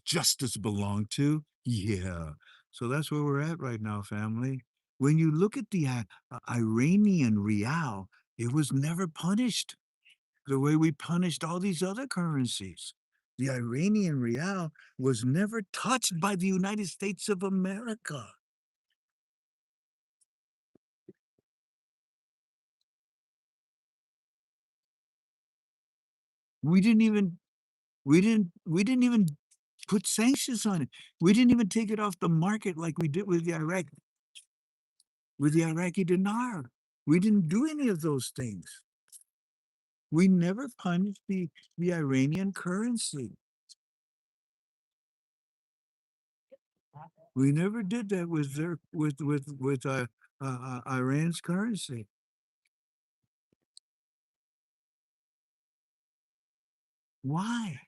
justice belong to? Yeah. So that's where we're at right now, family. When you look at the Iranian rial, it was never punished the way we punished all these other currencies. The Iranian rial was never touched by the United States of America. We didn't even we didn't even put sanctions on it. We didn't even take it off the market like we did with the Iraqi dinar. We didn't do any of those things. We never punished the Iranian currency. We never did that with their with Iran's currency. Why?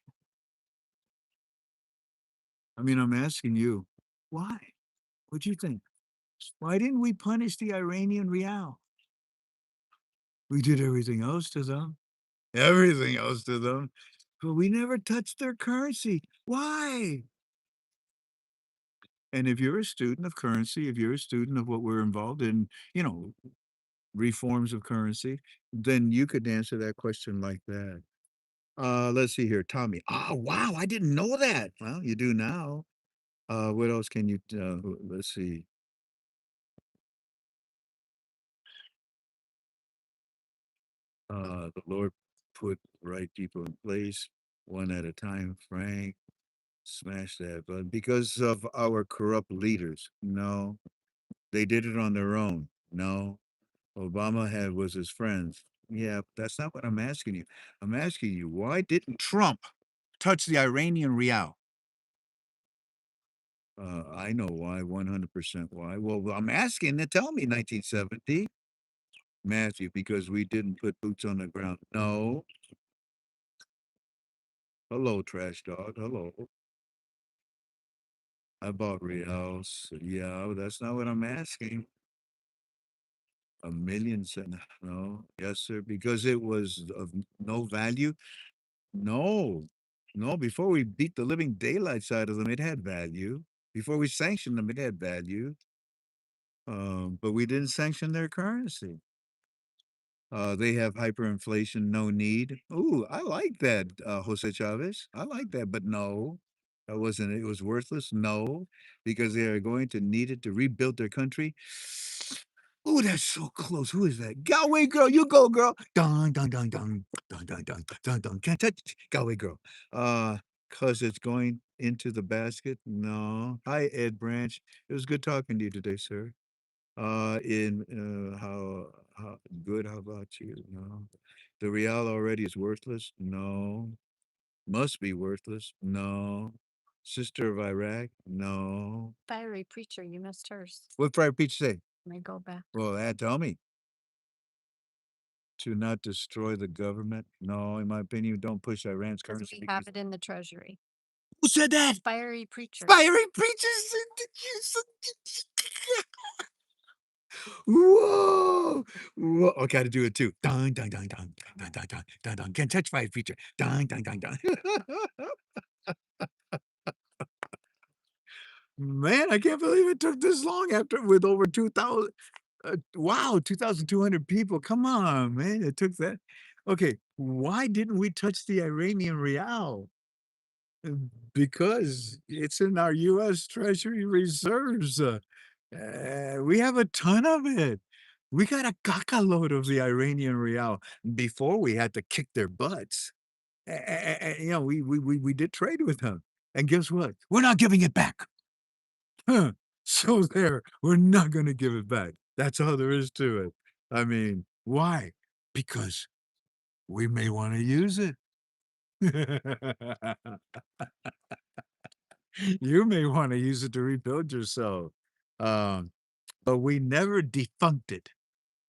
I mean, I'm asking you, why? What do you think? Why didn't we punish the Iranian rial? We did everything else to them. Everything else to them. But we never touched their currency. Why? And if you're a student of currency, if you're a student of what we're involved in, reforms of currency, then you could answer that question like that. Let's see here, Tommy. Oh, wow, I didn't know that. Well, you do now. What else can you, let's see. The Lord put right people in place, one at a time. Frank, smash that button because of our corrupt leaders. No, they did it on their own. No, Obama had was his friends. Yeah, that's not what I'm asking you. I'm asking you, why didn't Trump touch the Iranian rial? I know why, 100% why. Well, I'm asking to tell me 1970. Matthew, because we didn't put boots on the ground. No. Hello, trash dog. Hello. I bought reals. Yeah, that's not what I'm asking. A million cent. No. Yes, sir. Because it was of no value. No. No, before we beat the living daylights out of them, it had value. Before we sanctioned them, it had value. But we didn't sanction their currency. They have hyperinflation, no need. Ooh, I like that, Jose Chavez. I like that, but no, that wasn't it. It was worthless. No, because they are going to need it to rebuild their country. Ooh, that's so close. Who is that? Galway girl, you go, girl. Dun dun dun dun dun dun dun dun dun. Can't touch Galway girl. Cause it's going into the basket. No. Hi, Ed Branch. It was good talking to you today, sir. In how good? How about you? No. The real already is worthless. No. Must be worthless. No. Sister of Iraq. No. Fiery preacher, you missed hers. What Friar Peach say? Let me go back. Well, that tell me to not destroy the government. No, in my opinion, don't push Iran's Because currency. we have it in the treasury. Who said that? Fiery preacher. Fiery preachers. Whoa! Whoa! I gotta do it too. Dun dun dun dun dun dun dun dun dun. Can't touch fire feature. Dun dun dun dun. Man, I can't believe it took this long after with over 2,000. Wow, 2,200 people. Come on, man. It took that. Okay, why didn't we touch the Iranian real? Because it's in our US Treasury reserves. We have a ton of it. We got a caca load of the Iranian real before we had to kick their butts. You know, we did trade with them. And guess what? We're not giving it back. Huh. So there, we're not going to give it back. That's all there is to it. I mean, why? Because we may want to use it. You may want to use it to rebuild yourself. Um, but we never defunct it.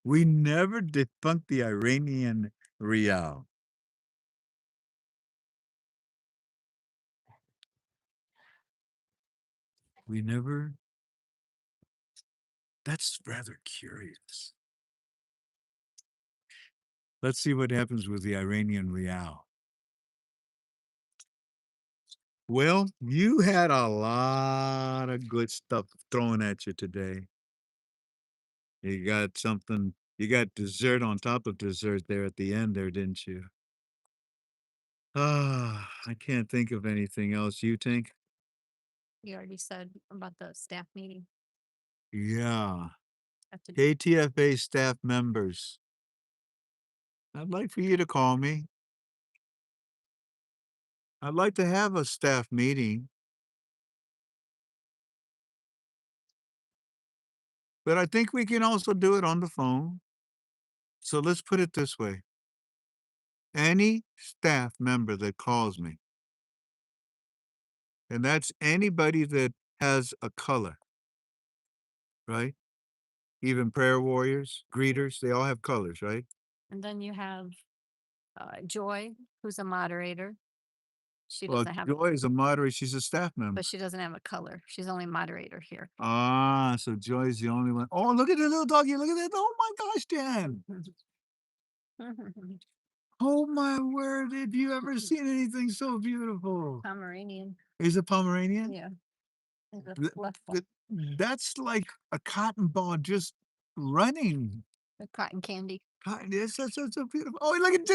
We never defunct the Iranian real. We never. That's rather curious. Let's see what happens with the Iranian real. Well, you had a lot of good stuff thrown at you today. You got dessert on top of dessert there at the end there, didn't you? Ah, I can't think of anything else. You think? You already said about the staff meeting. Yeah. Have to KTFA staff members. I'd like for you to call me. I'd like to have a staff meeting. But I think we can also do it on the phone. So let's put it this way. Any staff member that calls me, and that's anybody that has a color, right? Even prayer warriors, greeters, they all have colors, right? And then you have Joy, who's a moderator. She Well, doesn't have, Joy is a moderator. She's a staff member. but she doesn't have a color. She's only moderator here. Ah, so Joy's the only one. Oh, look at the little doggy. Look at that. Oh my gosh, Dan. Oh my word. Have you ever seen anything so beautiful? Pomeranian. Is it Pomeranian? Yeah. And the Th- left one, That's like a cotton ball just running. the cotton candy. God, that's so beautiful. Oh, look at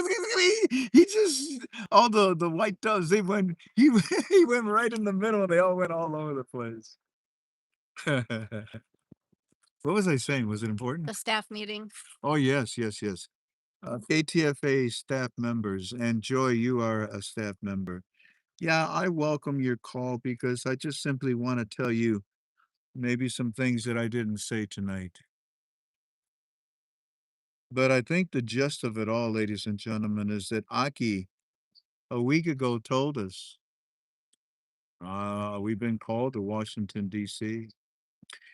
he just all the white doves. They went he he went right in the middle. They all went all over the place. What was I saying? Was it important? The staff meeting. Oh yes, yes, yes. KTFA staff members, and Joy, you are a staff member. Yeah, I welcome your call because I just simply want to tell you maybe some things that I didn't say tonight. But I think the gist of it all, ladies and gentlemen, is that Aki a week ago told us we've been called to Washington, D.C.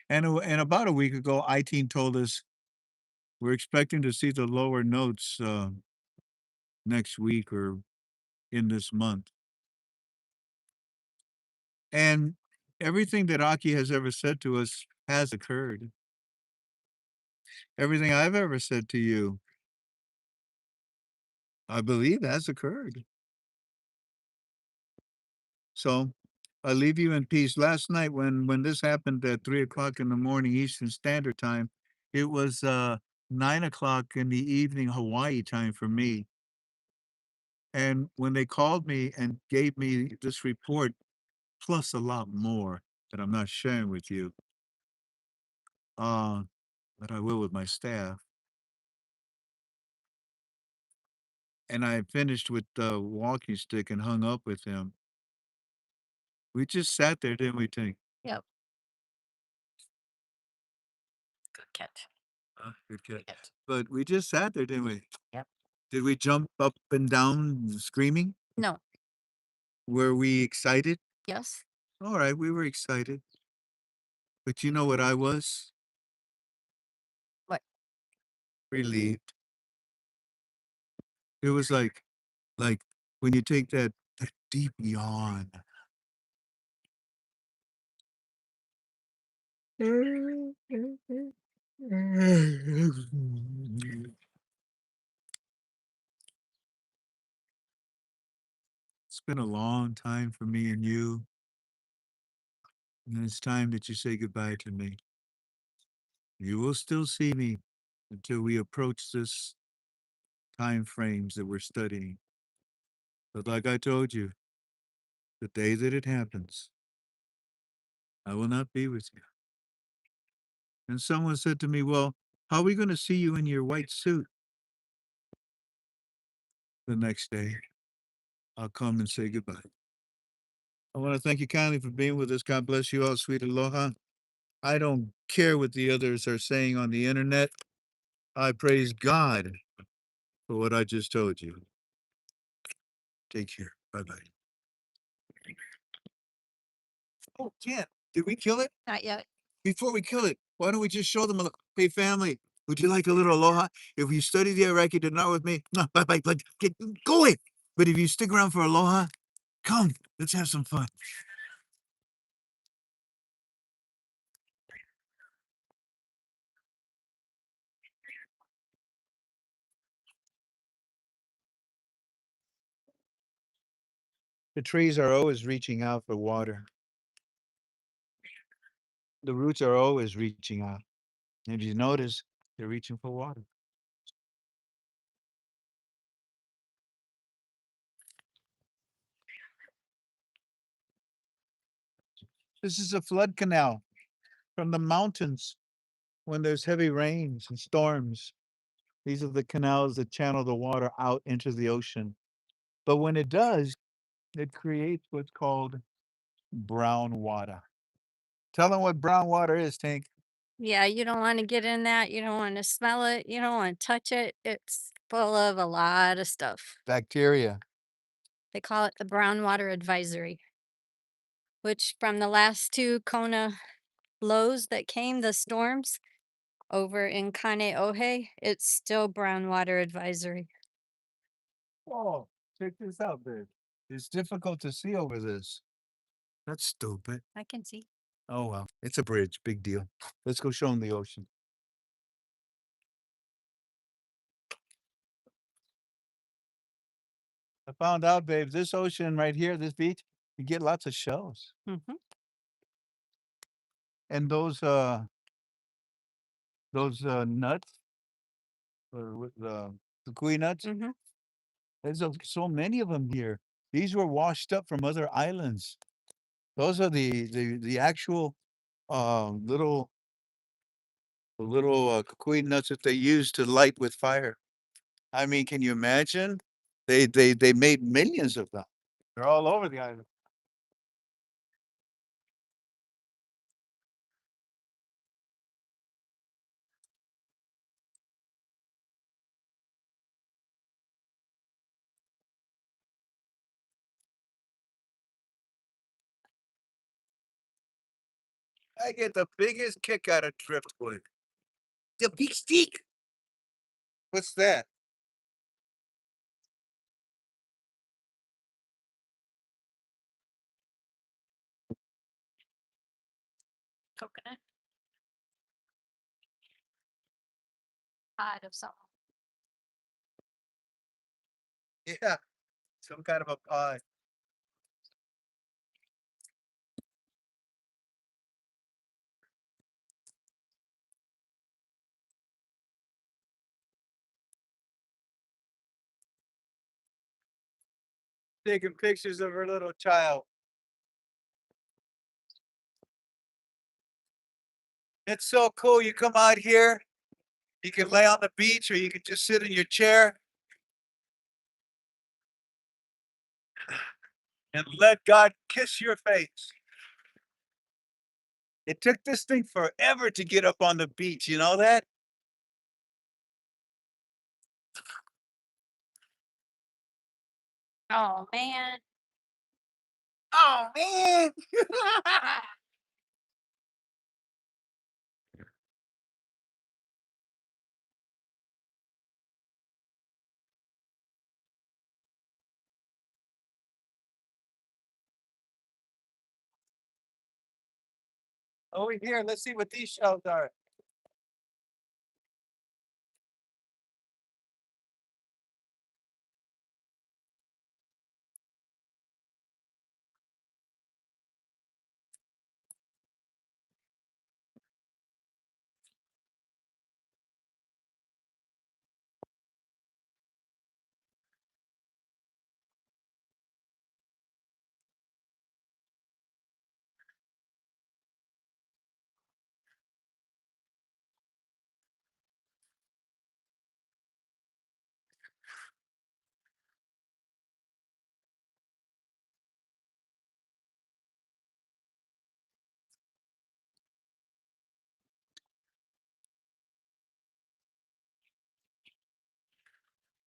And about a week ago, I-Team told us we're expecting to see the lower notes next week or in this month. And everything that Aki has ever said to us has occurred. Everything I've ever said to you, I believe has occurred. So I leave you in peace. Last night when this happened at 3 o'clock in the morning Eastern Standard Time, it was 9 o'clock in the evening Hawaii time for me. And when they called me and gave me this report, plus a lot more that I'm not sharing with you, uh, but I will with my staff. And I finished with the walking stick and hung up with him. We just sat there, didn't we, Tink? Yep. Good catch. Good catch. Catch. But we just sat there, didn't we? Yep. Did we jump up and down screaming? No. Were we excited? Yes. All right, we were excited. But you know what I was? What? Relieved. It was like when you take that deep yawn. It's been a long time for me and you, and it's time that you say goodbye to me. You will still see me until we approach this time frames that we're studying. But like I told you, the day that it happens, I will not be with you. And someone said to me, well, how are we going to see you in your white suit? The next day, I'll come and say goodbye. I want to thank you kindly for being with us. God bless you all, sweet aloha. I don't care what the others are saying on the internet. I praise God for what I just told you. Take care. Bye bye. Oh, Jen, did we kill it? Not yet. Before we kill it, why don't we just show them a look? Hey, family, would you like a little aloha? If you study the Iraqi dinar with me, no, bye bye, but get going. But if you stick around for aloha, come, let's have some fun. The trees are always reaching out for water. The roots are always reaching out. And if you notice, they're reaching for water. This is a flood canal from the mountains when there's heavy rains and storms. These are the canals that channel the water out into the ocean. But when it does, it creates what's called brown water. Tell them what brown water is, Tank. Yeah, you don't want to get in that. You don't want to smell it. You don't want to touch it. It's full of a lot of stuff. Bacteria. They call it the brown water advisory, which from the last two Kona lows that came, the storms over in Kaneohe, it's still brown water advisory. Oh, check this out, babe. It's difficult to see over this. That's stupid. I can see. Oh, well, it's a bridge. Big deal. Let's go show them the ocean. I found out, babe, this ocean right here, this beach, you get lots of shells. Hmm. And those nuts, or with the kukui nuts, Hmm. there's so many of them here. These were washed up from other islands. Those are the actual little kukui nuts that they use to light with fire. I mean, can you imagine? They made millions of them. They're all over the island. I get the biggest kick out of driftwood. The big stick. What's that? Coconut. Pod of something. Yeah, some kind of a pie. Taking pictures of her little child. It's so cool. You come out here, you can lay on the beach or you can just sit in your chair and let God kiss your face. It took this thing forever to get up on the beach. You know that? Oh man. Oh, man. Over here, let's see what these shells are.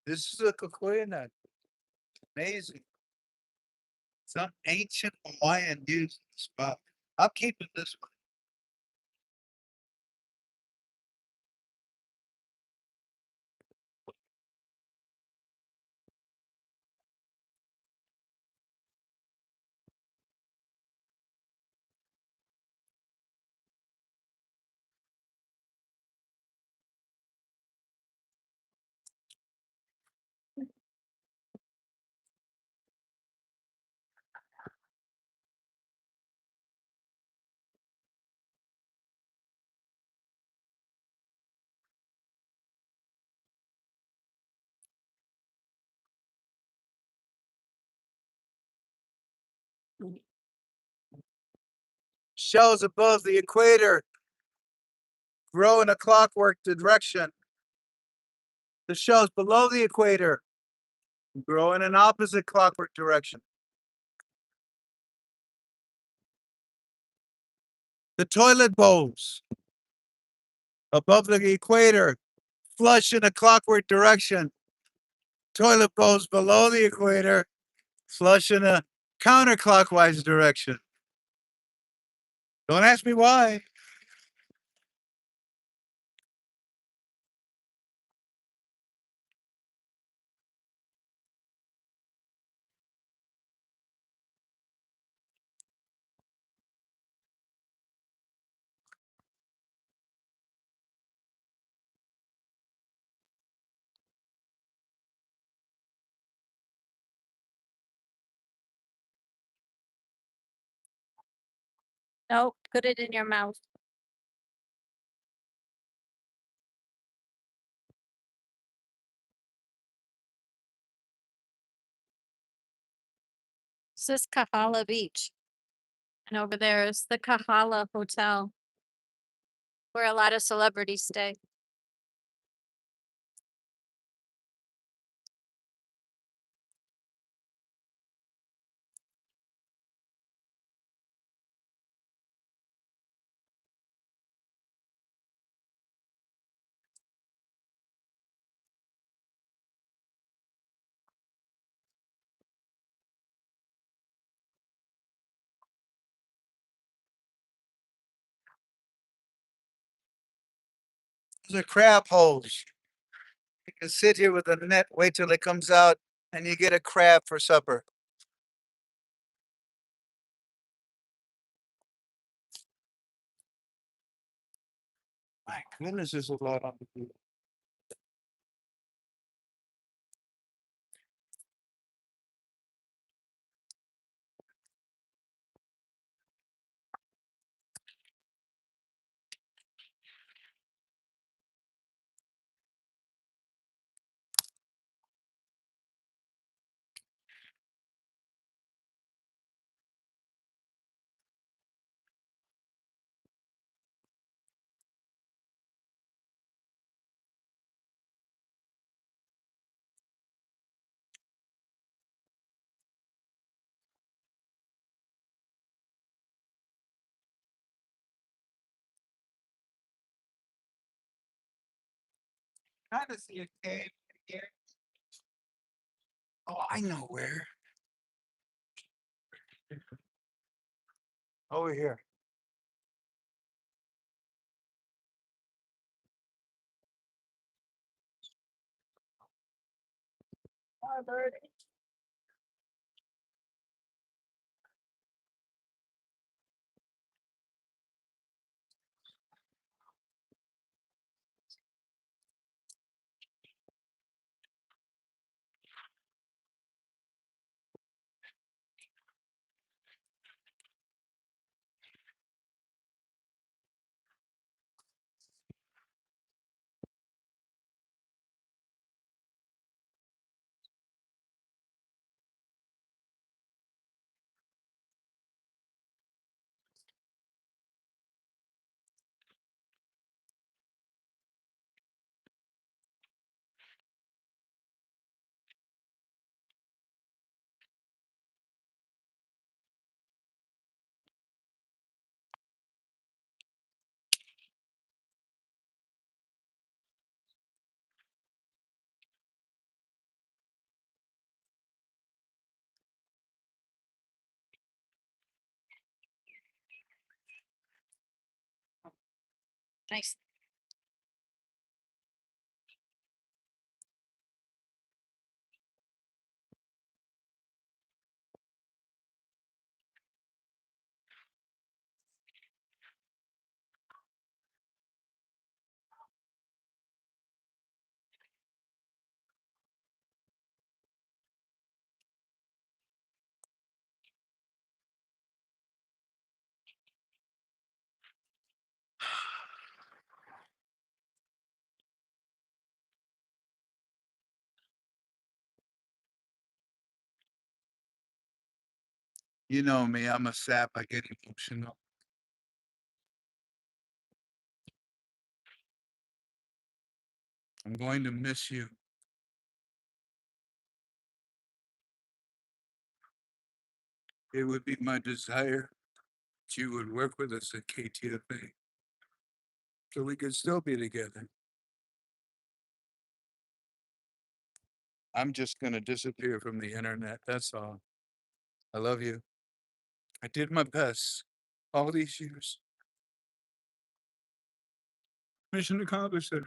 This is a Kikuyu nut. Amazing. Some ancient Hawaiian used this, but I'm keeping this one. Shells above the equator grow in a clockwork direction. The shells below the equator grow in an opposite clockwork direction. The toilet bowls above the equator flush in a clockwork direction. Toilet bowls below the equator flush in a counterclockwise direction. Don't ask me why. Nope, put it in your mouth. This is Kahala Beach. And over there is the Kahala Hotel, where a lot of celebrities stay. Those are crab holes. You can sit here with a net, wait till it comes out, and you get a crab for supper. My goodness, there's a lot on the beach. Kind of see a cave here. Oh, I know where. Over here. Hi, birdie. Nice. You know me, I'm a sap. I get emotional. I'm going to miss you. It would be my desire that you would work with us at KTFA so we could still be together. I'm just going to disappear from the internet. That's all. I love you. I did my best all these years. Mission accomplished. Sir.